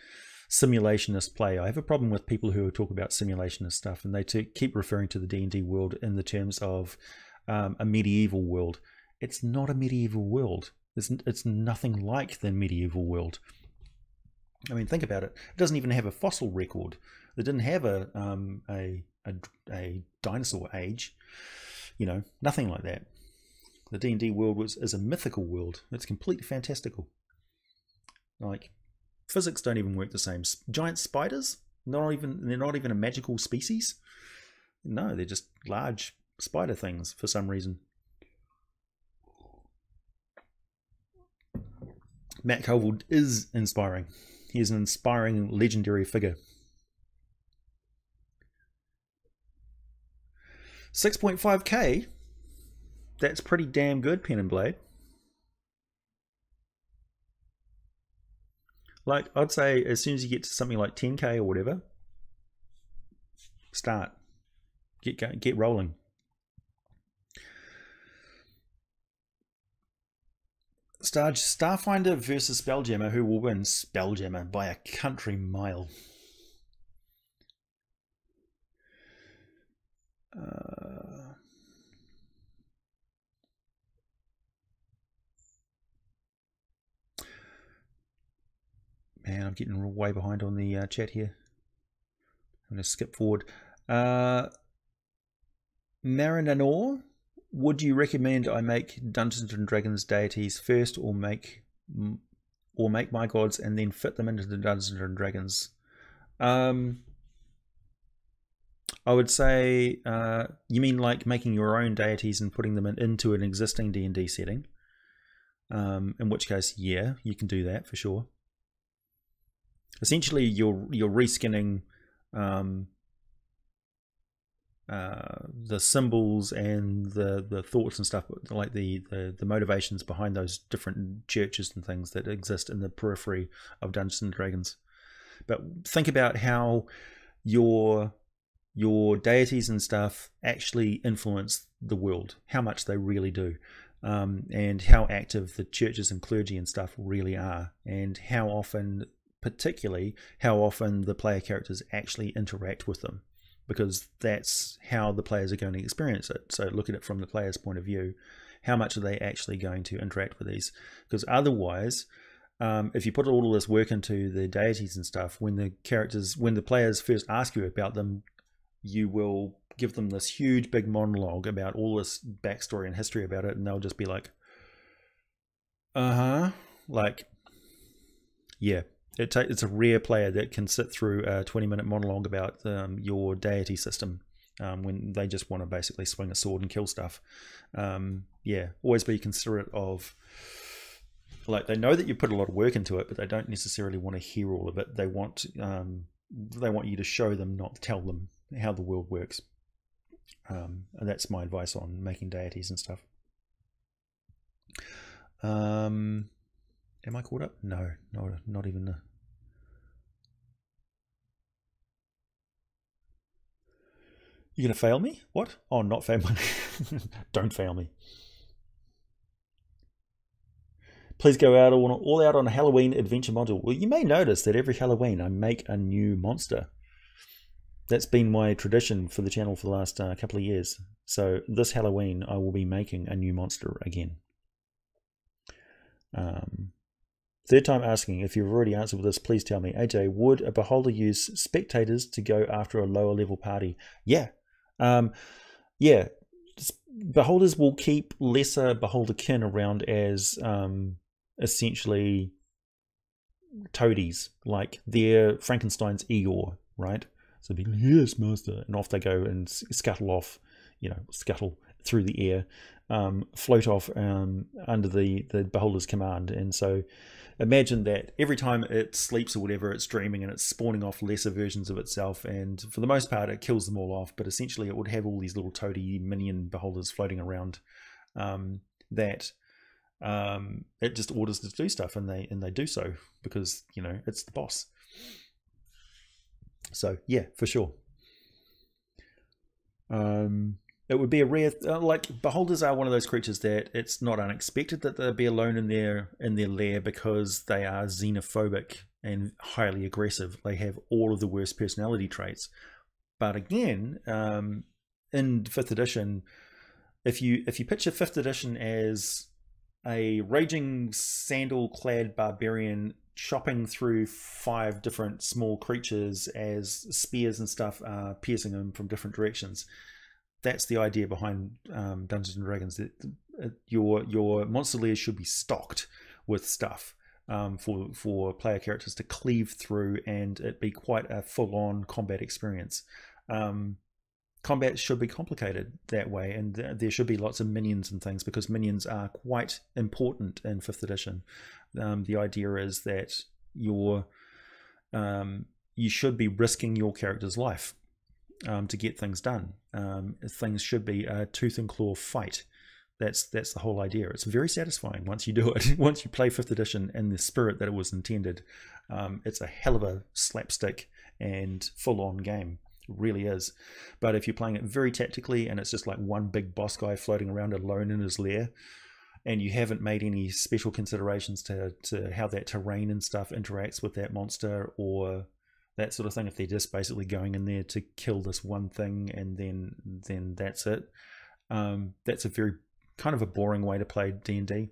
Simulationist play. I have a problem with people who talk about simulationist stuff, and they keep referring to the D&D world in the terms of a medieval world. It's not a medieval world. It's nothing like the medieval world. I mean, think about it. It doesn't even have a fossil record. It didn't have a dinosaur age. You know, nothing like that. The D&D world is a mythical world. It's completely fantastical. Like, physics don't even work the same. Giant spiders, they're not even a magical species. No, they're just large spider things for some reason. Matt Colville is inspiring. He is an inspiring, legendary figure. 6.5k. That's pretty damn good, Pen and Blade. Like, I'd say as soon as you get to something like 10k or whatever, start. Get rolling. Starfinder versus Spelljammer. Who will win? Spelljammer by a country mile. Man, I'm getting way behind on the chat here. I'm going to skip forward. Marinanor, would you recommend I make Dungeons and Dragons deities first, or make my gods and then fit them into the Dungeons and Dragons? I would say, you mean like making your own deities and putting them into an existing D&D setting? In which case, yeah, you can do that for sure. Essentially, you're reskinning the symbols and the thoughts and stuff, like the motivations behind those different churches and things that exist in the periphery of Dungeons and Dragons. But think about how your deities and stuff actually influence the world, how much they really do, and how active the churches and clergy and stuff really are, and how often, particularly how often the player characters actually interact with them, because that's how the players are going to experience it. So look at it from the player's point of view. How much are they actually going to interact with these? Because otherwise, if you put all of this work into the deities and stuff, when the players first ask you about them, you will give them this huge big monologue about all this backstory and history about it, and they'll just be like, like, yeah. It's a rare player that can sit through a 20-minute monologue about your deity system when they just want to basically swing a sword and kill stuff. Yeah, always be considerate of, like, they know that you put a lot of work into it, but they don't necessarily want to hear all of it. They want you to show them, not tell them how the world works. And that's my advice on making deities and stuff. Am I caught up? No, not even. You're gonna fail me? What? Oh, not fail me. Don't fail me. Please go out all out on a Halloween adventure module. Well, you may notice that every Halloween I make a new monster. That's been my tradition for the channel for the last couple of years. So this Halloween I will be making a new monster again. Third time asking. If you've already answered this, please tell me. AJ, would a beholder use spectators to go after a lower level party? Yeah. Yeah. Beholders will keep lesser beholder kin around as essentially toadies. Like they're Frankenstein's Eeyore, right? So be like, yes, master. And off they go and scuttle off, scuttle through the air, float off under the beholder's command. And so imagine that every time it sleeps or whatever, it's dreaming and it's spawning off lesser versions of itself, and for the most part it kills them all off, but essentially it would have all these little toady minion beholders floating around that it just orders to do stuff, and they do so because it's the boss. So yeah, for sure. It would be a rare, like beholders are one of those creatures that it's not unexpected that they'll be alone in their lair, because they are xenophobic and highly aggressive. They have all of the worst personality traits. But again, in 5th edition, if you picture 5th edition as a raging sandal-clad barbarian chopping through 5 different small creatures as spears and stuff are piercing them from different directions. That's the idea behind Dungeons and Dragons. That your monster lairs should be stocked with stuff for player characters to cleave through, and it be quite a full-on combat experience. Because combat should be complicated that way, and there should be lots of minions and things, because minions are quite important in 5th edition. The idea is that you should be risking your character's life to get things done. Things should be a tooth and claw fight. That's the whole idea. It's very satisfying once you do it. Once you play 5th edition in the spirit that it was intended. It's a hell of a slapstick and full-on game. It really is. But if you're playing it very tactically and it's just like one big boss guy floating around alone in his lair, and you haven't made any special considerations to how that terrain and stuff interacts with that monster or that sort of thing, if they're just basically going in there to kill this one thing and then that's it, that's a very kind of a boring way to play D&D.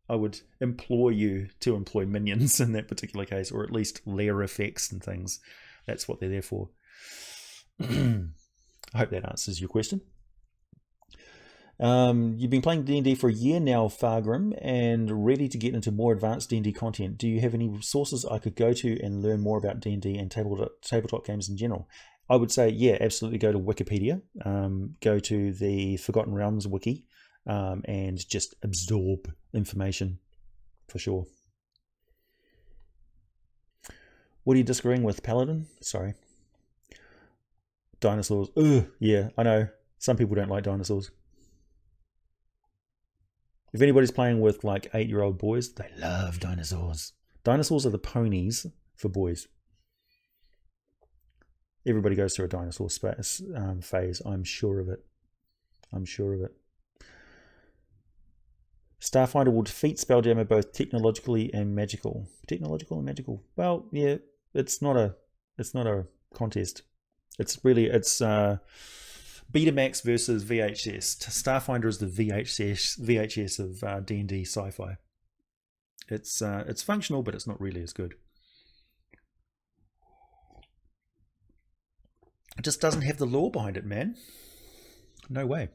I would implore you to employ minions in that particular case, or at least layer effects and things. That's what they're there for. I hope that answers your question. You've been playing D&D for a year now, Fargrim, and ready to get into more advanced D&D content. Do you have any sources I could go to and learn more about D&D and tabletop games in general? I would say, yeah, absolutely go to Wikipedia. Go to the Forgotten Realms wiki and just absorb information for sure. What are you disagreeing with, Paladin? Sorry. Dinosaurs. Ugh, yeah, I know. Some people don't like dinosaurs. If anybody's playing with like 8-year-old boys, they love dinosaurs. Dinosaurs are the ponies for boys. Everybody goes through a dinosaur phase. I'm sure of it. I'm sure of it. Starfinder will defeat Spelljammer both technologically and magical. Technological and magical. Well, yeah, it's not a contest. It's Betamax versus VHS. Starfinder is the VHS of D&D sci-fi. It's functional, but it's not really as good. It just doesn't have the lore behind it, man. No way.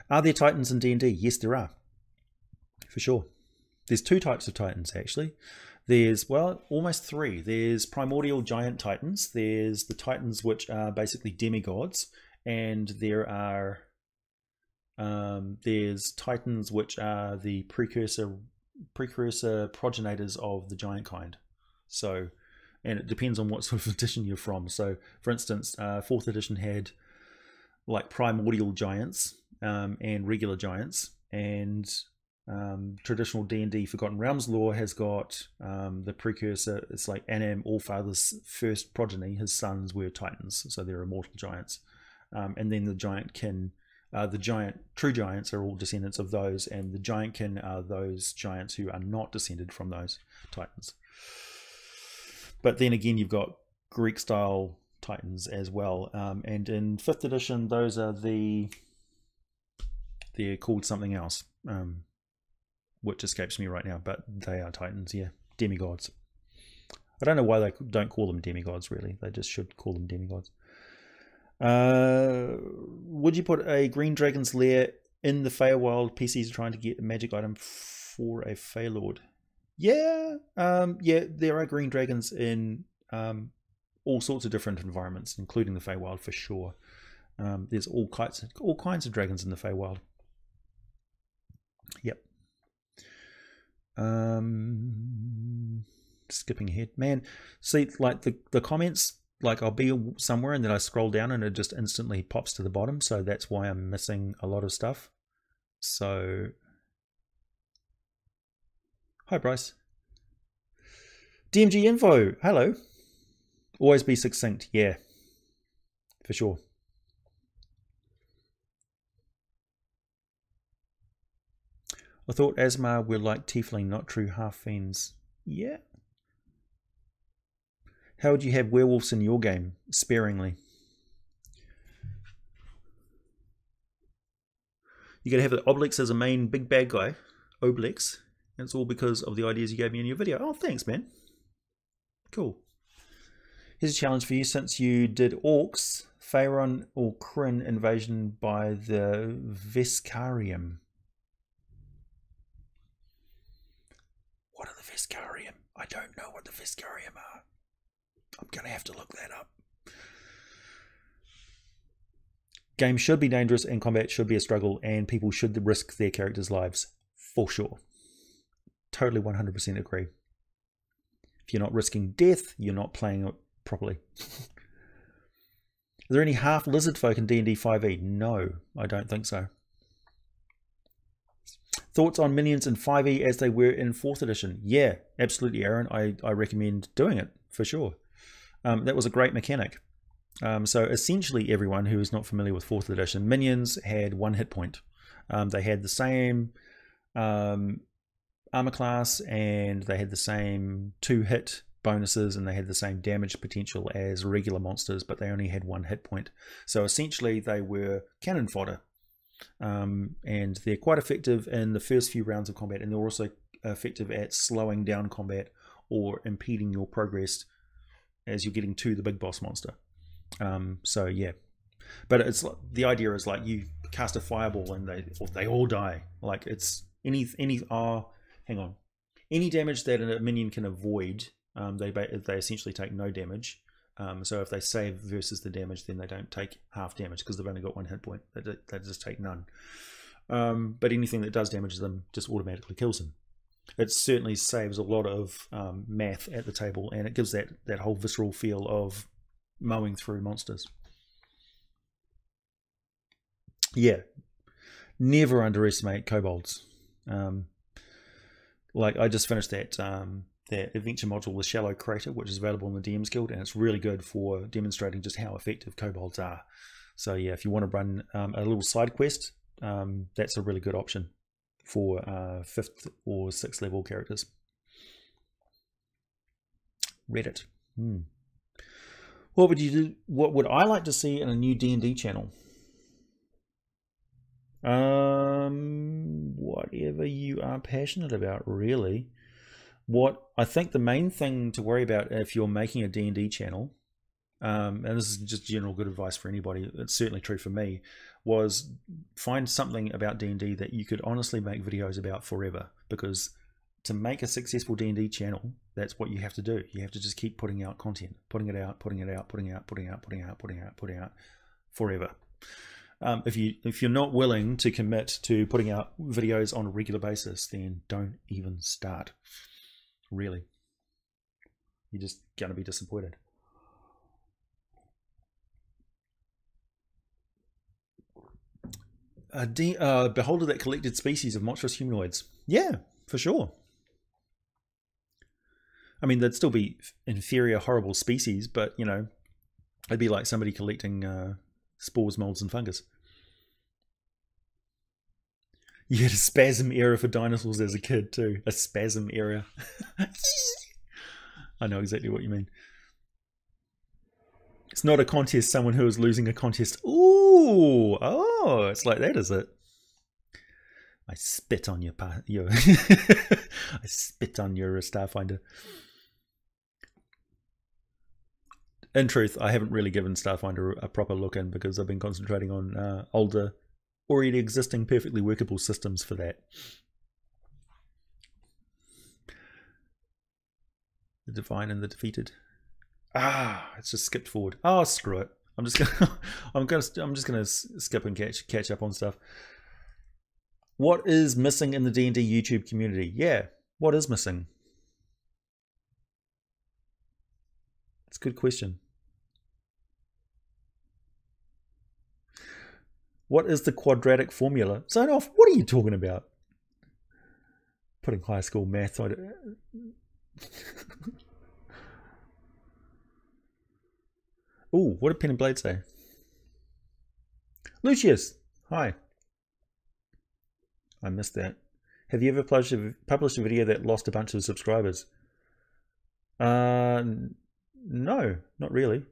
Are there titans in D&D? Yes, there are. For sure. There's 2 types of titans, actually. There's, well, almost 3. There's primordial giant titans. There's the titans which are basically demigods. And there's titans which are the precursor progenitors of the giant kind. So, and it depends on what sort of edition you're from. So, for instance, 4th edition had like primordial giants and regular giants, and traditional D&D Forgotten Realms lore has got the precursor. It's like Anam Allfather's first progeny. His sons were titans, so they're immortal giants. And then the true giants are all descendants of those, and the giantkin are those giants who are not descended from those titans. But then again, you've got Greek style titans as well, and in 5th edition, those are they're called something else, which escapes me right now, but they are titans, yeah, demigods. I don't know why they don't call them demigods, really. They just should call them demigods. Would you put a Green Dragon's Lair in the Feywild? PCs are trying to get a magic item for a Feylord. Yeah, yeah, there are green dragons in all sorts of different environments, including the Feywild for sure. There's all kinds of dragons in the Feywild. Yep. Skipping ahead, man. See, like the comments. Like I'll be somewhere and then I scroll down and it just instantly pops to the bottom. So that's why I'm missing a lot of stuff. So, hi Bryce. DMG Info, hello. Always be succinct, yeah, for sure. I thought Asmar were like Tiefling, not true half-fiends. Yeah. How would you have werewolves in your game? Sparingly. You gotta have the Obelix as a main big bad guy. Obelix. And it's all because of the ideas you gave me in your video. Oh, thanks, man. Cool. Here's a challenge for you. Since you did Orcs, Faerun or Kryn invasion by the Vescarium. What are the Vescarium? I don't know what the Vescarium are. I'm going to have to look that up. Games should be dangerous and combat should be a struggle and people should risk their characters' lives. For sure. Totally 100% agree. If you're not risking death, you're not playing it properly. Is there any half lizard folk in D&D 5e? No, I don't think so. Thoughts on minions in 5e as they were in 4th edition? Yeah, absolutely, Aaron. I recommend doing it, for sure. That was a great mechanic. So essentially everyone who is not familiar with 4th edition, minions had 1 hit point. They had the same armor class and they had the same 2 hit bonuses and they had the same damage potential as regular monsters, but they only had 1 hit point. So essentially they were cannon fodder. And they're quite effective in the first few rounds of combat, and they're also effective at slowing down combat or impeding your progress as you're getting to the big boss monster. So yeah, but it's the idea is like you cast a fireball and they all die. Like it's any damage that a minion can avoid, they essentially take no damage. So if they save versus the damage, then they don't take half damage because they've only got 1 hit point. They just take none. But anything that does damage them just automatically kills them. It certainly saves a lot of math at the table, and it gives that whole visceral feel of mowing through monsters. Yeah, never underestimate kobolds. Like I just finished that adventure module with Shallow Crater, which is available in the DM's Guild, and it's really good for demonstrating just how effective kobolds are. So yeah, if you want to run a little side quest, that's a really good option for 5th or 6th level characters. Reddit. What would you do? What would I like to see in a new D&D channel? Whatever you are passionate about, really. What I think the main thing to worry about if you're making a D&D channel, and this is just general good advice for anybody, it's certainly true for me, was find something about D&D that you could honestly make videos about forever. Because to make a successful D&D channel, that's what you have to do. You have to just keep putting out content, putting it out forever. If you're not willing to commit to putting out videos on a regular basis, then don't even start. Really, you're just gonna be disappointed. Beholder that collected species of monstrous humanoids. Yeah, for sure. I mean, they'd still be inferior, horrible species, but you know, it'd be like somebody collecting spores, molds, and fungus. You had a spasm era for dinosaurs as a kid too. A spasm era. I know exactly what you mean. It's not a contest, someone who is losing a contest. Ooh, oh, it's like that, is it? I spit on your I spit on your Starfinder. In truth, I haven't really given Starfinder a proper look in because I've been concentrating on older, already existing, perfectly workable systems for that. The divine and the defeated. Ah, it's just skipped forward. Oh, screw it. I'm just gonna skip and catch up on stuff. What is missing in the D&D YouTube community? Yeah, what is missing? It's a good question. What is the quadratic formula? Sign off. What are you talking about? Putting high school math on it. Ooh, what did Pen and Blade say? Lucius, hi. I missed that. Have you ever published a video that lost a bunch of subscribers? No, not really.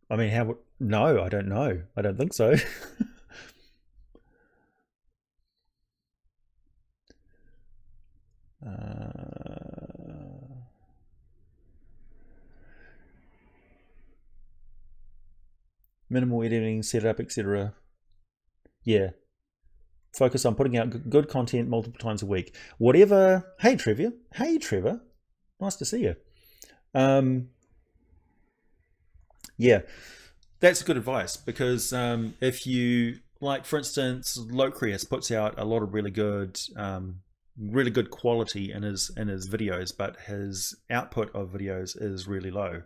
I mean, how? No, I don't know. I don't think so. Minimal editing, setup, etc. Yeah. Focus on putting out good content multiple times a week. Whatever. Hey, Trevor. Hey, Trevor. Nice to see you. Yeah, that's good advice because if you like, for instance, Locrius puts out a lot of really good quality in his videos, but his output of videos is really low.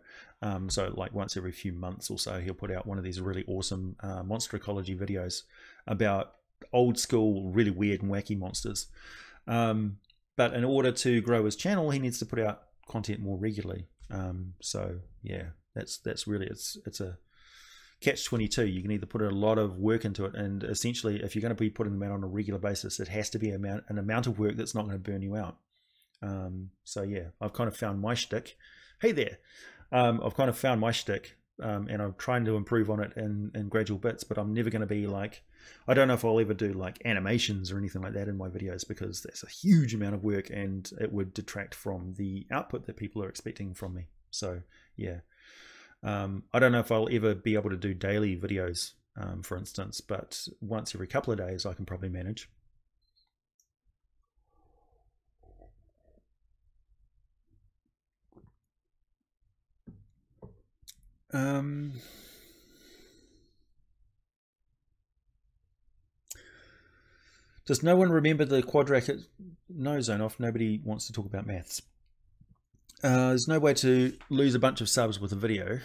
So like once every few months or so, he'll put out one of these really awesome monster ecology videos about old school, really weird and wacky monsters. But in order to grow his channel, he needs to put out content more regularly. So yeah, that's really it's a catch-22. You can either put a lot of work into it, and essentially, if you're going to be putting them out on a regular basis, it has to be an amount of work that's not going to burn you out. So yeah, I've kind of found my shtick. Hey there, I've kind of found my shtick, and I'm trying to improve on it in gradual bits. But I'm never going to be like, I don't know if I'll ever do like animations or anything like that in my videos, because that's a huge amount of work, and it would detract from the output that people are expecting from me. So yeah. I don't know if I'll ever be able to do daily videos, for instance, but once every couple of days I can probably manage. Does no one remember the quadratic? No, Zonoff, nobody wants to talk about maths. There's no way to lose a bunch of subs with a video.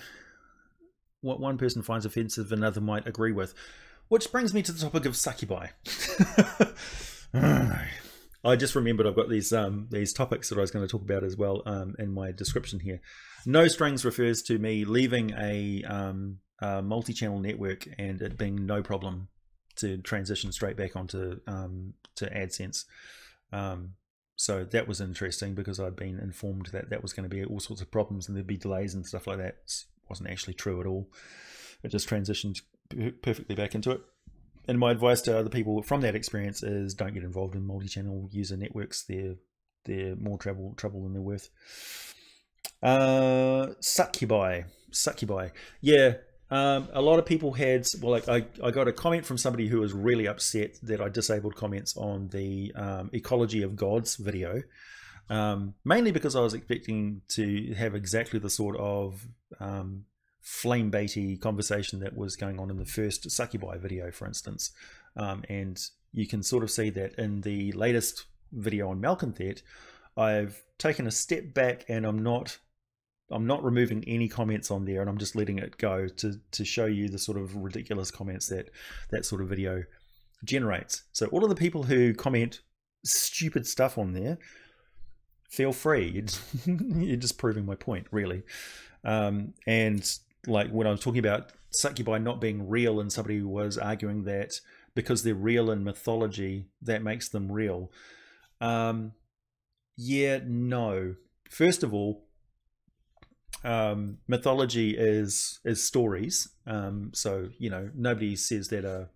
What one person finds offensive, another might agree with. Which brings me to the topic of suck-ubi. I just remembered I've got these topics that I was going to talk about as well in my description here. No strings refers to me leaving a multi-channel network and it being no problem to transition straight back onto to AdSense. So that was interesting because I'd been informed that that was going to be all sorts of problems and there'd be delays and stuff like that. It wasn't actually true at all. It just transitioned perfectly back into it. And my advice to other people from that experience is don't get involved in multi-channel user networks. They're more trouble than they're worth. Suck-ubi. Yeah. A lot of people had, well, like I got a comment from somebody who was really upset that I disabled comments on the Ecology of Gods video, mainly because I was expecting to have exactly the sort of flame baity conversation that was going on in the first suck-ubi video, for instance. And you can sort of see that in the latest video on Malconthet, I've taken a step back and I'm not removing any comments on there, and I'm just letting it go to show you the sort of ridiculous comments that sort of video generates. So all of the people who comment stupid stuff on there, feel free. You're just proving my point, really. And like when I was talking about suck-ubi not being real, and somebody was arguing that because they're real in mythology, that makes them real. Yeah, no. First of all, mythology is stories. So you know, nobody says that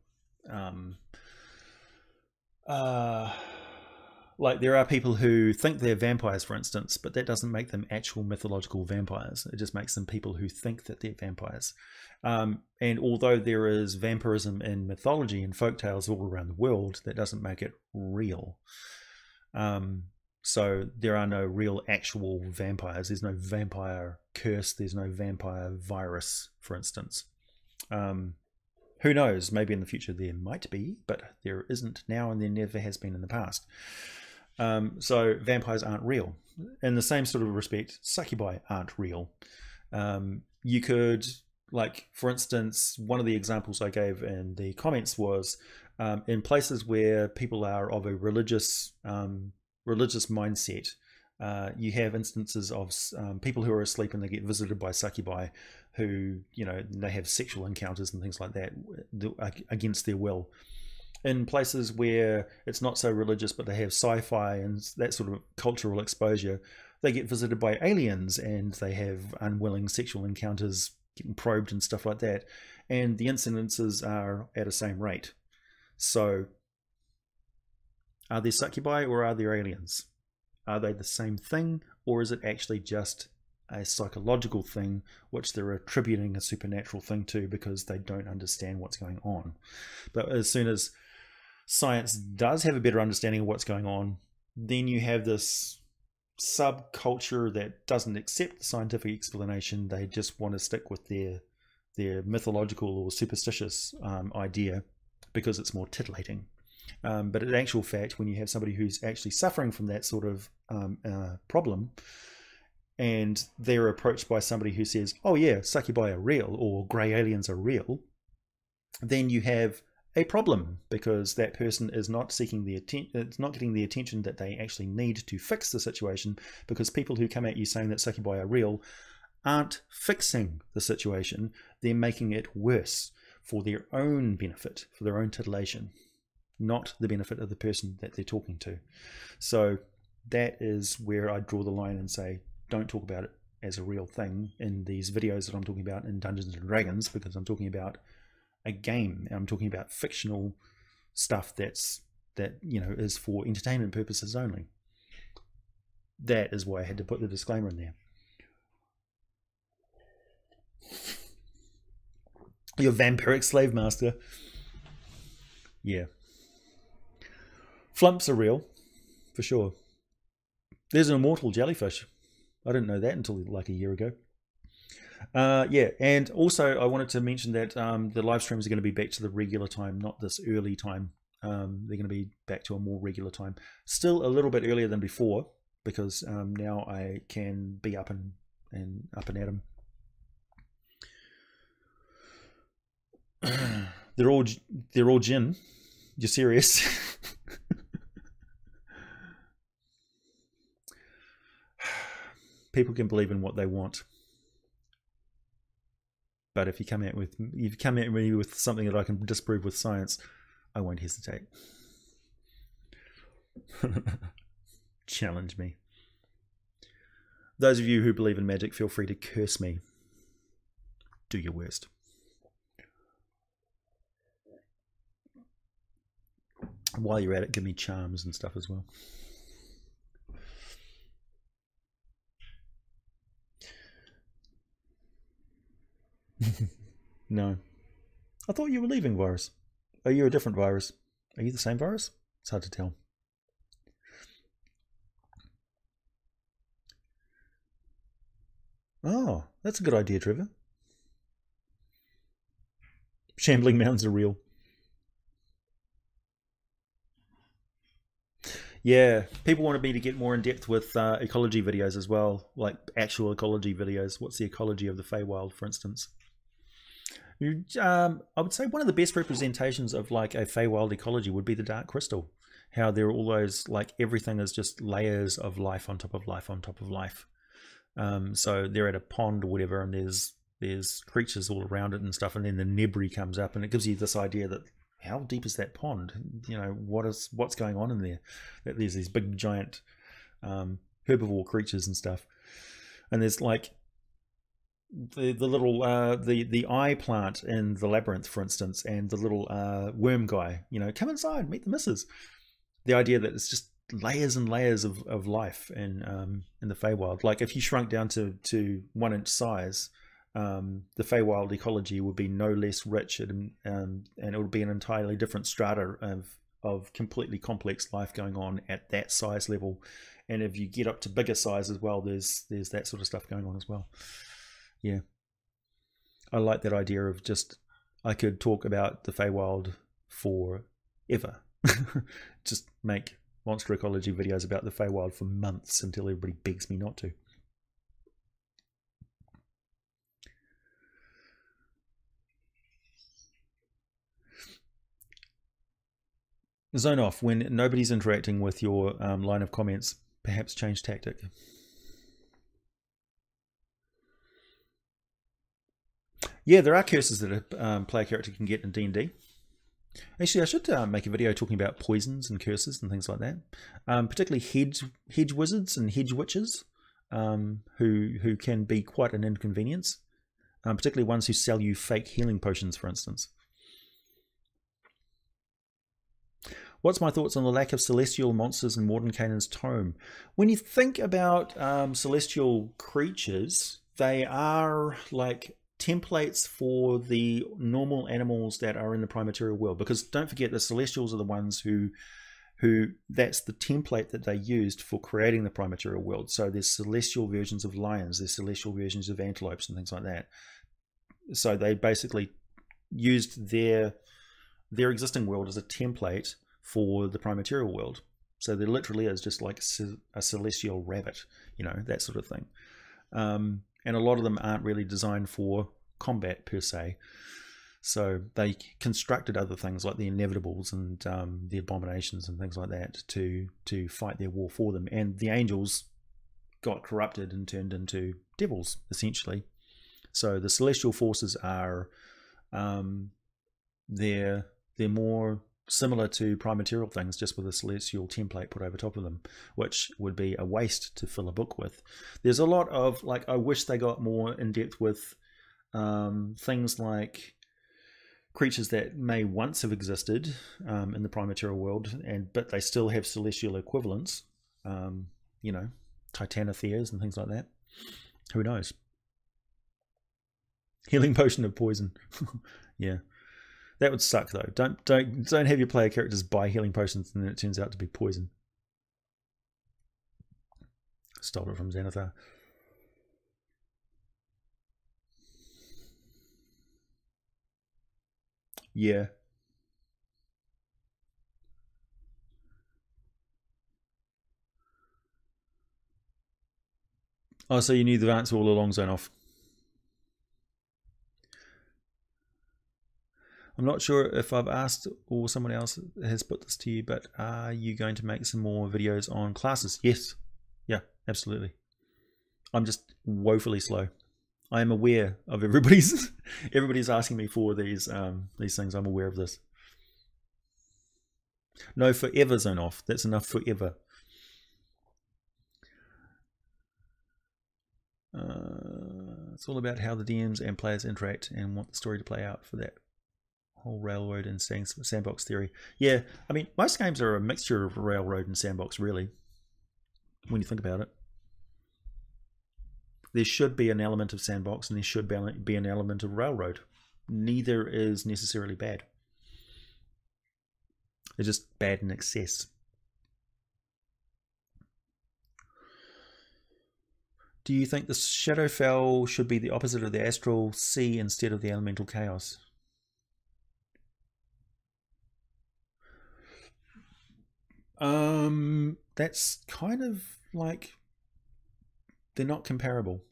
like there are people who think they're vampires, for instance, but that doesn't make them actual mythological vampires. It just makes them people who think that they're vampires. And although there is vampirism in mythology and folktales all around the world, that doesn't make it real. So there are no real actual vampires. There's no vampire curse. There's no vampire virus, for instance. Who knows? Maybe in the future there might be, but there isn't now, and there never has been in the past. So vampires aren't real. In the same sort of respect, suck-ubi aren't real. You could, like, for instance, one of the examples I gave in the comments was in places where people are of a religious mindset, you have instances of people who are asleep and they get visited by suck-ubi who, you know, they have sexual encounters and things like that against their will. In places where it's not so religious but they have sci-fi and that sort of cultural exposure, they get visited by aliens and they have unwilling sexual encounters, getting probed and stuff like that, and the incidences are at a same rate. So are there suck-ubi or are there aliens? Are they the same thing, or is it actually just a psychological thing which they're attributing a supernatural thing to because they don't understand what's going on? But as soon as science does have a better understanding of what's going on, then you have this subculture that doesn't accept the scientific explanation. They just want to stick with their mythological or superstitious idea because it's more titillating. But in actual fact, when you have somebody who's actually suffering from that sort of problem, and they're approached by somebody who says, oh yeah, succubi are real, or grey aliens are real, then you have a problem, because that person is not seeking the attention, it's not getting the attention that they actually need to fix the situation, because people who come at you saying that succubi are real aren't fixing the situation, they're making it worse for their own benefit, for their own titillation, not the benefit of the person that they're talking to. So that is where I draw the line and say, don't talk about it as a real thing in these videos that I'm talking about in Dungeons and Dragons, because I'm talking about a game, and I'm talking about fictional stuff that is for entertainment purposes only. That is why I had to put the disclaimer in there. Your vampiric slave master. Yeah. Flumps are real, for sure. There's an immortal jellyfish. I didn't know that until like a year ago. Yeah, and also I wanted to mention that the live streams are going to be back to the regular time, not this early time. They're going to be back to a more regular time. Still a little bit earlier than before, because now I can be up and at 'em. They're all jinn. You're serious? People can believe in what they want. But if you come at me with something that I can disprove with science, I won't hesitate. Challenge me. Those of you who believe in magic, feel free to curse me. Do your worst. While you're at it, give me charms and stuff as well. No. I thought you were leaving, virus. Are you a different virus? Are you the same virus? It's hard to tell. Oh, that's a good idea, Trevor. Shambling mounds are real. Yeah, people wanted me to get more in depth with ecology videos as well, like actual ecology videos. What's the ecology of the Feywild, for instance? I would say one of the best representations of like a Feywild ecology would be the Dark Crystal. How there are all those, like, everything is just layers of life on top of life on top of life. So they're at a pond or whatever, and there's creatures all around it and stuff, and then the Nebri comes up, and it gives you this idea that how deep is that pond? You know, what's going on in there? That there's these big giant herbivore creatures and stuff, and there's like the little the eye plant in the labyrinth, for instance, and the little worm guy. You know, come inside, meet the missus. The idea that it's just layers and layers of life in the Feywild. Like if you shrunk down to 1 inch size, the Feywild ecology would be no less rich, and it would be an entirely different strata of completely complex life going on at that size level. And if you get up to bigger size as well, there's that sort of stuff going on as well. Yeah, I like that idea of just, I could talk about the Feywild forever. Just make monster ecology videos about the Feywild for months until everybody begs me not to. Zone off when nobody's interacting with your line of comments. Perhaps change tactic. Yeah, there are curses that a player character can get in D&D. Actually, I should make a video talking about poisons and curses and things like that. Particularly hedge wizards and hedge witches, who can be quite an inconvenience. Particularly ones who sell you fake healing potions, for instance. What's my thoughts on the lack of celestial monsters in Mordenkainen's tome? When you think about celestial creatures, they are like templates for the normal animals that are in the Primaterial world, because don't forget the Celestials are the ones who that's the template that they used for creating the Primaterial world. So there's celestial versions of lions, there's celestial versions of antelopes and things like that. So they basically used their existing world as a template for the prime material world. So there literally is just like a celestial rabbit, you know, that sort of thing. And a lot of them aren't really designed for combat per se. So they constructed other things like the inevitables and the abominations and things like that to fight their war for them. And the angels got corrupted and turned into devils, essentially. So the celestial forces are they're more similar to prime material things, just with a celestial template put over top of them, which would be a waste to fill a book with. There's a lot of, like, I wish they got more in depth with things like creatures that may once have existed in the prime material world, but they still have celestial equivalents, you know, titanotheres and things like that. Who knows? Healing potion of poison. Yeah, that would suck though. Don't have your player characters buy healing potions and then it turns out to be poison. Stole it from Xanathar. Yeah. Oh, so you knew the answer all along, Zonoff. I'm not sure if I've asked or someone else has put this to you, but are you going to make some more videos on classes? Yes. Yeah, absolutely. I'm just woefully slow. I am aware of everybody's asking me for these things. I'm aware of this. No, forever, Zonoff. That's enough forever. It's all about how the DMs and players interact and want the story to play out for that whole railroad and sandbox theory. Yeah, I mean, most games are a mixture of railroad and sandbox, really, when you think about it. There should be an element of sandbox and there should be an element of railroad. Neither is necessarily bad. It's just bad in excess. Do you think the Shadowfell should be the opposite of the Astral Sea instead of the Elemental Chaos? That's kind of like, they're not comparable.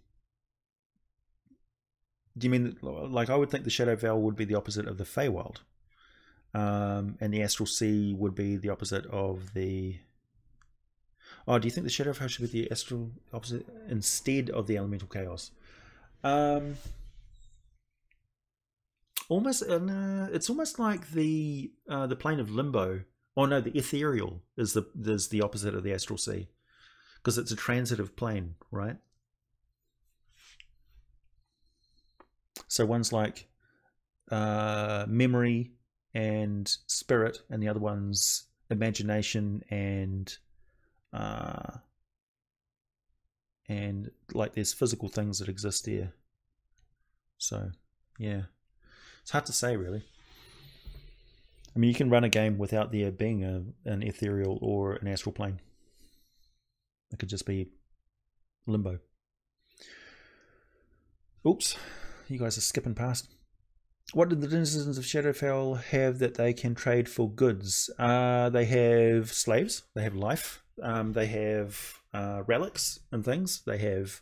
Do you mean, like, I would think the Shadowfell would be the opposite of the Feywild, and the Astral Sea would be the opposite of the... Oh, do you think the Shadowfell should be the Astral opposite instead of the Elemental Chaos? Almost, it's almost like the plane of Limbo. Oh no, the Ethereal is the opposite of the Astral Sea, because it's a transitive plane, right? So one's like memory and spirit, and the other one's imagination and like there's physical things that exist there. So yeah, it's hard to say really. I mean, you can run a game without there being an ethereal or an astral plane. It could just be Limbo. Oops, you guys are skipping past. What do the denizens of Shadowfell have that they can trade for goods? They have slaves, they have life, they have relics and things, they have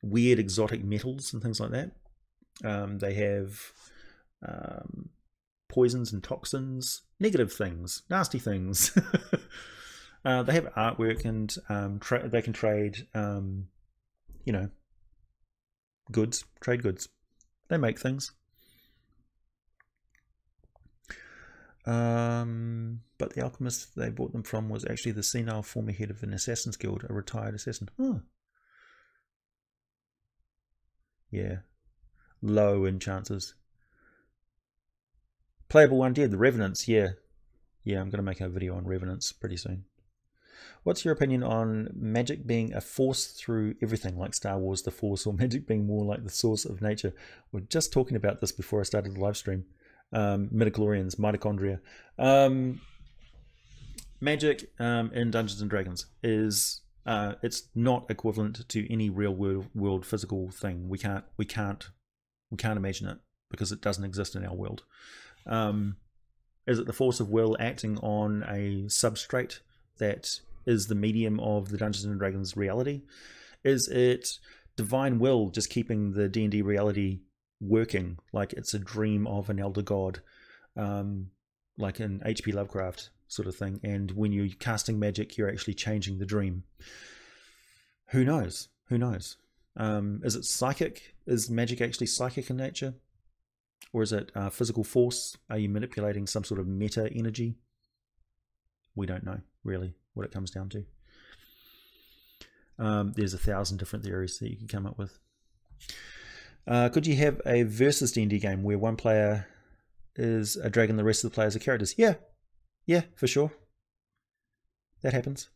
weird exotic metals and things like that. They have poisons and toxins, negative things, nasty things. They have artwork and they can trade, you know, goods, trade goods. They make things. But the alchemist they bought them from was actually the senile former head of an assassin's guild, a retired assassin. Huh. Yeah. Low in chances. Playable Undead, the Revenants, yeah. Yeah, I'm going to make a video on Revenants pretty soon. What's your opinion on magic being a force through everything, like Star Wars, the Force, or magic being more like the source of nature? We're just talking about this before I started the live stream. Midichlorians, mitochondria. Magic in Dungeons and Dragons is it's not equivalent to any real world physical thing. We can't We can't imagine it because it doesn't exist in our world. Is it the force of will acting on a substrate that is the medium of the Dungeons and Dragons reality? Is it divine will just keeping the D&D reality working like it's a dream of an elder god, like in H.P. Lovecraft sort of thing, and when you're casting magic you're actually changing the dream? Who knows? Who knows? Is it psychic? Is magic actually psychic in nature? Or is it physical force? Are you manipulating some sort of meta energy? We don't know really what it comes down to. There's 1,000 different theories that you can come up with. Could you have a versus D&D game where one player is a dragon, the rest of the players are characters? Yeah, for sure. That happens.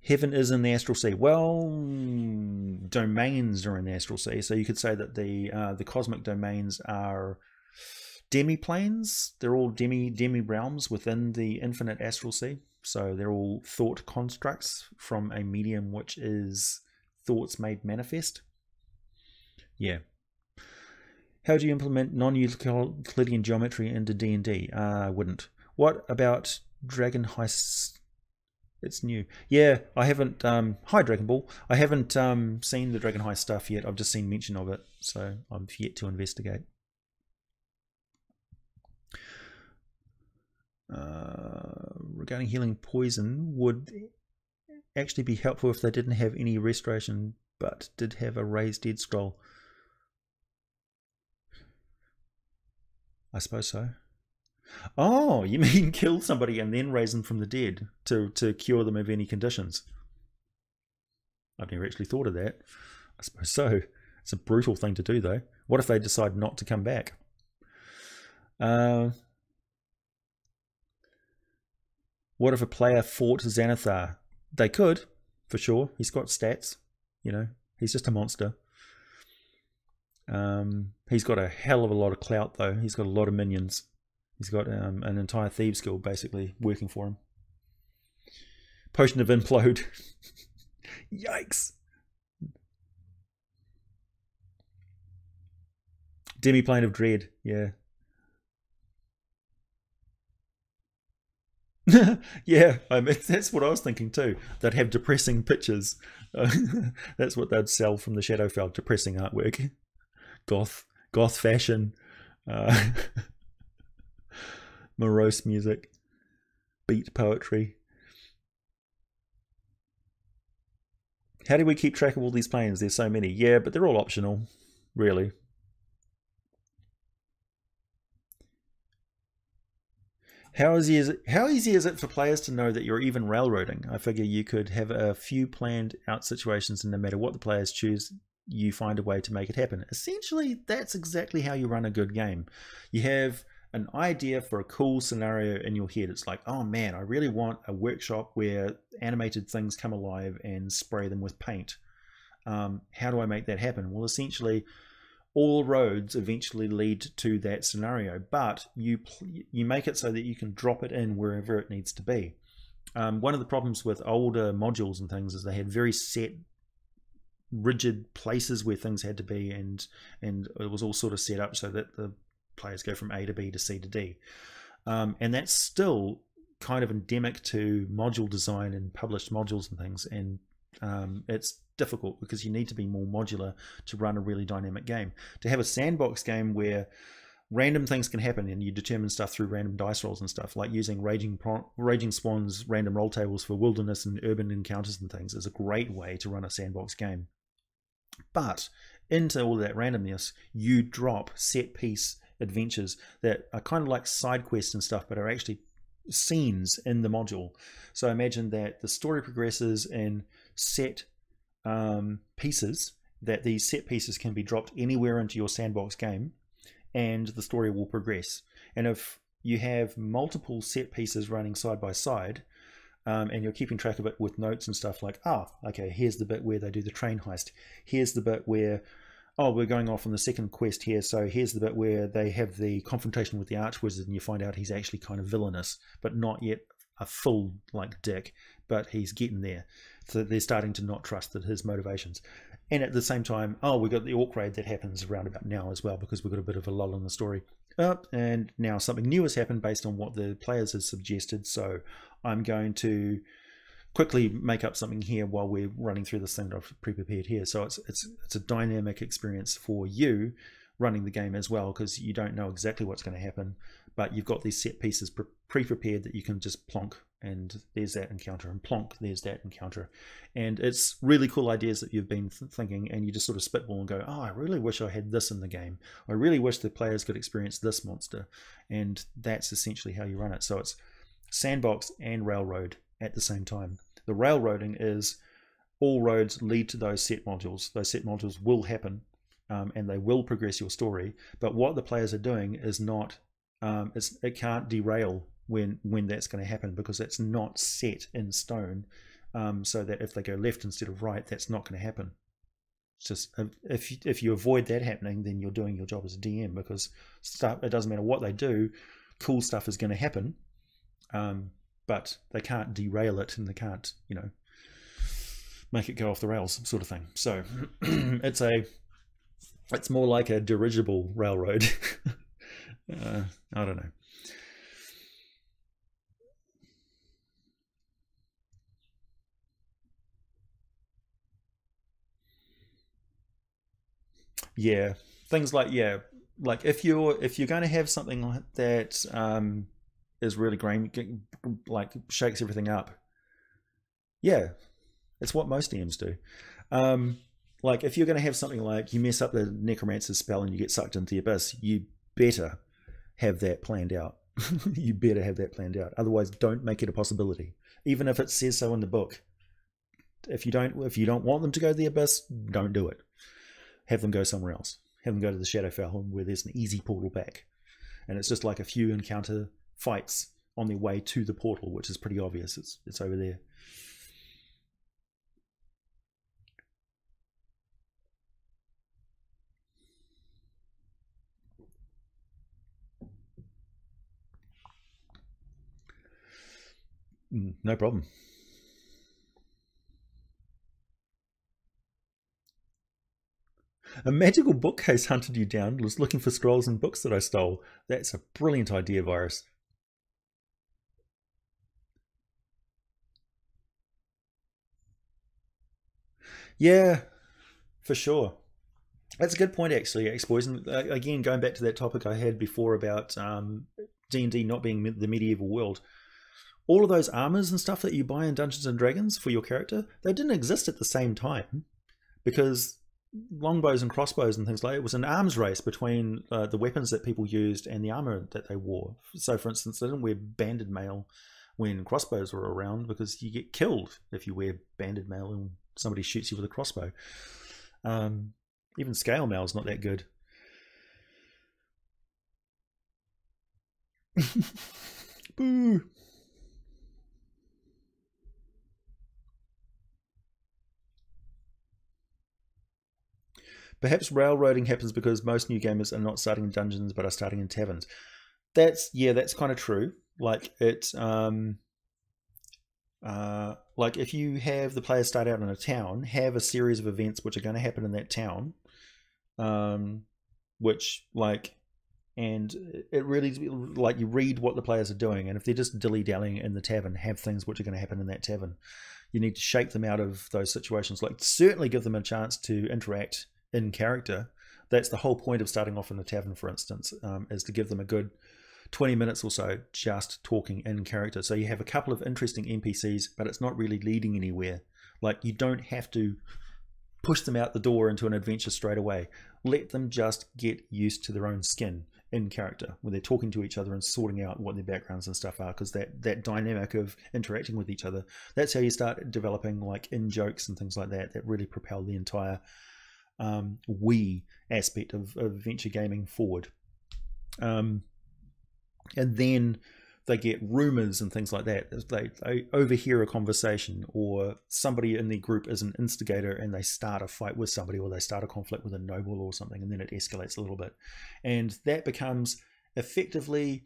Heaven is in the astral sea. Well, domains are in the astral sea, so you could say that the cosmic domains are demi-planes. They're all demi-realms within the infinite astral sea. So they're all thought constructs from a medium which is thoughts made manifest. Yeah. How do you implement non-Euclidean geometry into D&D? I wouldn't. What about Dragon Heists? It's new. Yeah, I haven't. Hi, Dragon Ball. I haven't seen the Dragon Heist stuff yet. I've just seen mention of it, so I'm yet to investigate. Regarding healing poison, would actually be helpful if they didn't have any restoration, but did have a raised dead scroll. I suppose so. Oh, you mean kill somebody and then raise them from the dead to cure them of any conditions? I've never actually thought of that. I suppose so. It's a brutal thing to do, though. What if they decide not to come back? What if a player fought Xanathar? They could, for sure. He's got stats. You know, he's just a monster. He's got a hell of a lot of clout, though. He's got a lot of minions. He's got an entire Thieves Guild basically working for him. Potion of Implode. Yikes. Demi-plane of Dread, yeah. Yeah, I mean, that's what I was thinking too. They'd have depressing pictures. That's what they'd sell from the Shadowfell, depressing artwork. Goth fashion. Morose music. Beat poetry. How do we keep track of all these planes? There's so many. Yeah, but they're all optional, really. How easy is it for players to know that you're even railroading? I figure you could have a few planned out situations, and no matter what the players choose, you find a way to make it happen. Essentially, that's exactly how you run a good game. You have an idea for a cool scenario in your head. It's like, oh man, I really want a workshop where animated things come alive and spray them with paint. How do I make that happen? Well, essentially, all roads eventually lead to that scenario, but you make it so that you can drop it in wherever it needs to be. One of the problems with older modules and things is they had very set, rigid places where things had to be, and it was all sort of set up so that the players go from A to B to C to D. And that's still kind of endemic to module design and published modules and things, and it's difficult because you need to be more modular to run a really dynamic game. To have a sandbox game where random things can happen and you determine stuff through random dice rolls and stuff, like using Raging Spawn's random roll tables for wilderness and urban encounters and things, is a great way to run a sandbox game. But into all that randomness, you drop set piece adventures that are kind of like side quests and stuff, but are actually scenes in the module. So imagine that the story progresses in set pieces, that these set pieces can be dropped anywhere into your sandbox game and the story will progress. And if you have multiple set pieces running side by side, and you're keeping track of it with notes and stuff, like, okay, here's the bit where they do the train heist, here's the bit where, oh, we're going off on the second quest here, so here's the bit where they have the confrontation with the Archwizard and you find out he's actually kind of villainous, but not yet a full like dick, but he's getting there. So they're starting to not trust that his motivations. And at the same time, oh, we got the orc raid that happens around about now as well, because we've got a bit of a lull in the story. And now something new has happened based on what the players have suggested. So I'm going to quickly make up something here while we're running through this thing that I've pre-prepared here. So it's a dynamic experience for you running the game as well, because you don't know exactly what's going to happen, but you've got these set pieces pre-prepared that you can just plonk, and there's that encounter, and plonk, there's that encounter. And it's really cool ideas that you've been thinking, and you just sort of spitball and go, oh, I really wish I had this in the game. I really wish the players could experience this monster. And that's essentially how you run it. So it's sandbox and railroad at the same time. The railroading is all roads lead to those set modules. Those set modules will happen, and they will progress your story. But what the players are doing is not, it can't derail when that's going to happen, because it's not set in stone. So that if they go left instead of right, that's not going to happen. It's just, if you avoid that happening, then you're doing your job as a DM, because it doesn't matter what they do, cool stuff is going to happen. But they can't derail it, and they can't, make it go off the rails, sort of thing. So it's more like a dirigible railroad. I don't know. Yeah, things like, yeah, like if you're going to have something like that is really like shakes everything up. Yeah, it's what most DMs do. Like if you're going to have something like you mess up the necromancer's spell and you get sucked into the abyss, you better have that planned out. You better have that planned out. Otherwise, don't make it a possibility, even if it says so in the book. If you don't want them to go to the abyss, don't do it. Have them go somewhere else. Have them go to the Shadowfell, where there's an easy portal back, and it's just like a few encounter fights on their way to the portal, which is pretty obvious. It's over there. No problem. A magical bookcase hunted you down, was looking for scrolls and books that I stole. That's a brilliant idea, Virus. Yeah, for sure. That's a good point, actually, X-Boys. And again, going back to that topic I had before about D&D not being the medieval world, all of those armors and stuff that you buy in Dungeons and Dragons for your character, they didn't exist at the same time, because longbows and crossbows and things like it was an arms race between the weapons that people used and the armor that they wore. So, for instance, they didn't wear banded mail when crossbows were around, because you get killed if you wear banded mail and somebody shoots you with a crossbow. Even scale mail is not that good. Boo. Perhaps railroading happens because most new gamers are not starting in dungeons but are starting in taverns. That's kind of true. Like it's like if you have the players start out in a town, have a series of events which are going to happen in that town, which like, and it really, like, you read what the players are doing, and if they're just dilly-dallying in the tavern, have things which are going to happen in that tavern. You need to shake them out of those situations. Like, certainly give them a chance to interact in character. That's the whole point of starting off in the tavern, for instance, is to give them a good 20 minutes or so just talking in character. So you have a couple of interesting NPCs, but it's not really leading anywhere. Like, you don't have to push them out the door into an adventure straight away. Let them just get used to their own skin in character, when they're talking to each other and sorting out what their backgrounds and stuff are, because that dynamic of interacting with each other, that's how you start developing like in jokes and things like that really propel the entire we aspect of adventure gaming forward. And then they get rumors and things like that. They overhear a conversation, or somebody in their group is an instigator and they start a fight with somebody, or they start a conflict with a noble or something, and then it escalates a little bit. And that becomes effectively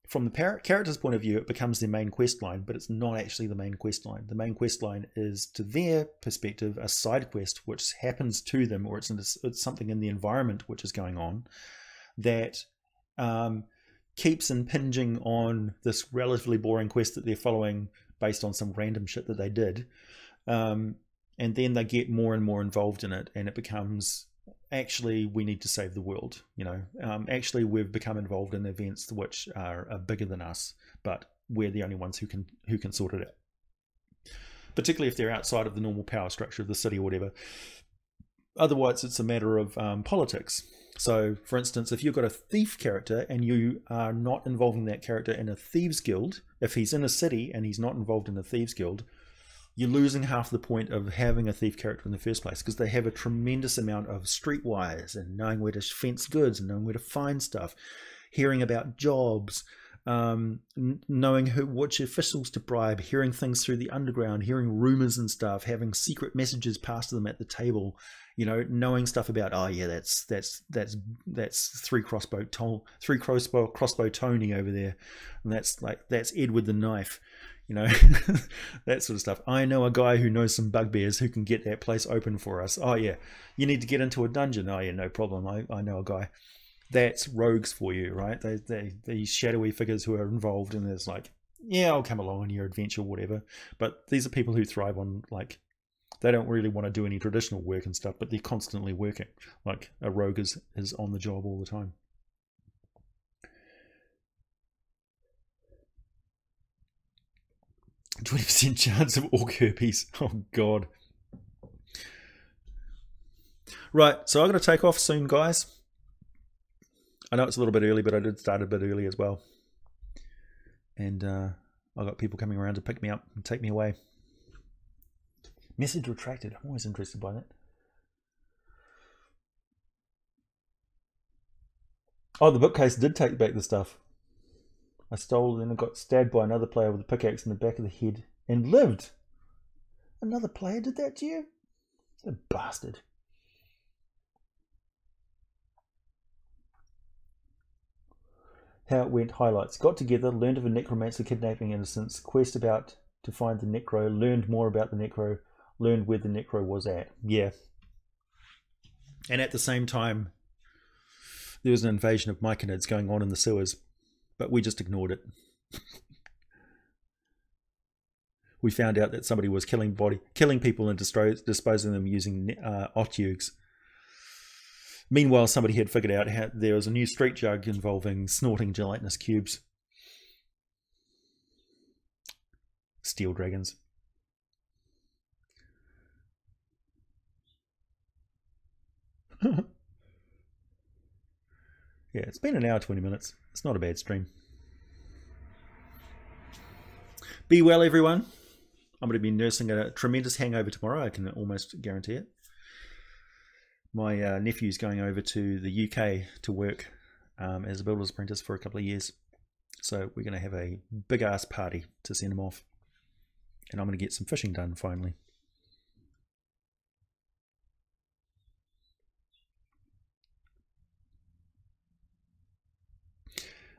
from the character's point of view, it becomes their main quest line, but it's not actually the main quest line. The main quest line is, to their perspective, a side quest which happens to them, or it's something in the environment which is going on that keeps impinging on this relatively boring quest that they're following based on some random shit that they did. And then they get more and more involved in it, and it becomes, actually, we need to save the world. You know, actually, we've become involved in events which are bigger than us, but we're the only ones who can sort it out. Particularly if they're outside of the normal power structure of the city or whatever. Otherwise, it's a matter of politics. So, for instance, if you've got a thief character and you are not involving that character in a thieves guild, if he's in a city and he's not involved in a thieves guild, you're losing half the point of having a thief character in the first place, because they have a tremendous amount of streetwise and knowing where to fence goods and knowing where to find stuff, hearing about jobs, knowing which officials to bribe, hearing things through the underground, hearing rumors and stuff, having secret messages passed to them at the table, you know, knowing stuff about, oh yeah, that's three crossbow Tony over there, and that's Edward the Knife. You know, that sort of stuff. I know a guy who knows some bugbears who can get that place open for us. Oh yeah, you need to get into a dungeon. Oh yeah, no problem. I know a guy. That's rogues for you, right? These shadowy figures who are involved, and it's like, yeah, I'll come along on your adventure, whatever. But these are people who thrive on, like, they don't really want to do any traditional work and stuff, but they're constantly working. Like a rogue is on the job all the time. 20% chance of orc herpes. Oh god. Right, so I'm going to take off soon, guys. I know it's a little bit early, but I did start a bit early as well. And I've got people coming around to pick me up and take me away. Message retracted. I'm always interested by that. Oh, the bookcase did take back the stuff. I stole it and I got stabbed by another player with a pickaxe in the back of the head and lived. Another player did that to you? A bastard. How it went highlights. Got together, learned of a necromancer kidnapping innocents, quest about to find the necro, learned more about the necro, learned where the necro was at. Yeah. And at the same time, there was an invasion of myconids going on in the sewers. But we just ignored it. We found out that somebody was killing people and disposing them using otyugs. Meanwhile, somebody had figured out how there was a new street jug involving snorting gelatinous cubes. Steel dragons. Yeah, it's been an hour 20 minutes. It's not a bad stream. Be well, everyone. I'm going to be nursing a tremendous hangover tomorrow. I can almost guarantee it. My nephew's going over to the UK to work as a builder's apprentice for a couple of years. So we're going to have a big-ass party to send him off. And I'm going to get some fishing done, finally.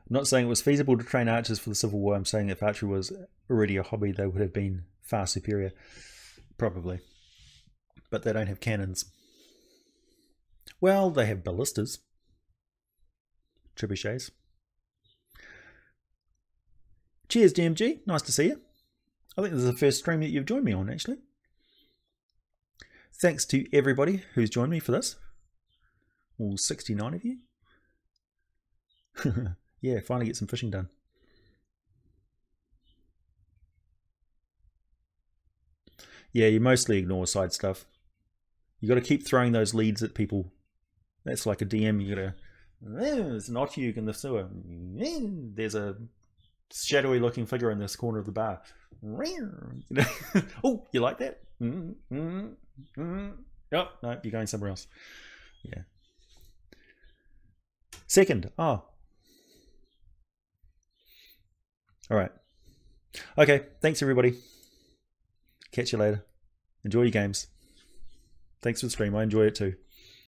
I'm not saying it was feasible to train archers for the Civil War. I'm saying if archery was already a hobby, they would have been far superior. Probably. But they don't have cannons. Well, they have ballistas. Trebuchets. Cheers, DMG. Nice to see you. I think this is the first stream that you've joined me on, actually. Thanks to everybody who's joined me for this. All 69 of you. Yeah, finally get some fishing done. Yeah, you mostly ignore side stuff. You got to keep throwing those leads at people. That's like a DM. You got to. There's an otyug in the sewer. There's a shadowy looking figure in this corner of the bar. Oh, you like that? Oh, no, you're going somewhere else. Yeah. Second. Oh. All right. Okay. Thanks, everybody. Catch you later. Enjoy your games. Thanks for the stream. I enjoy it too.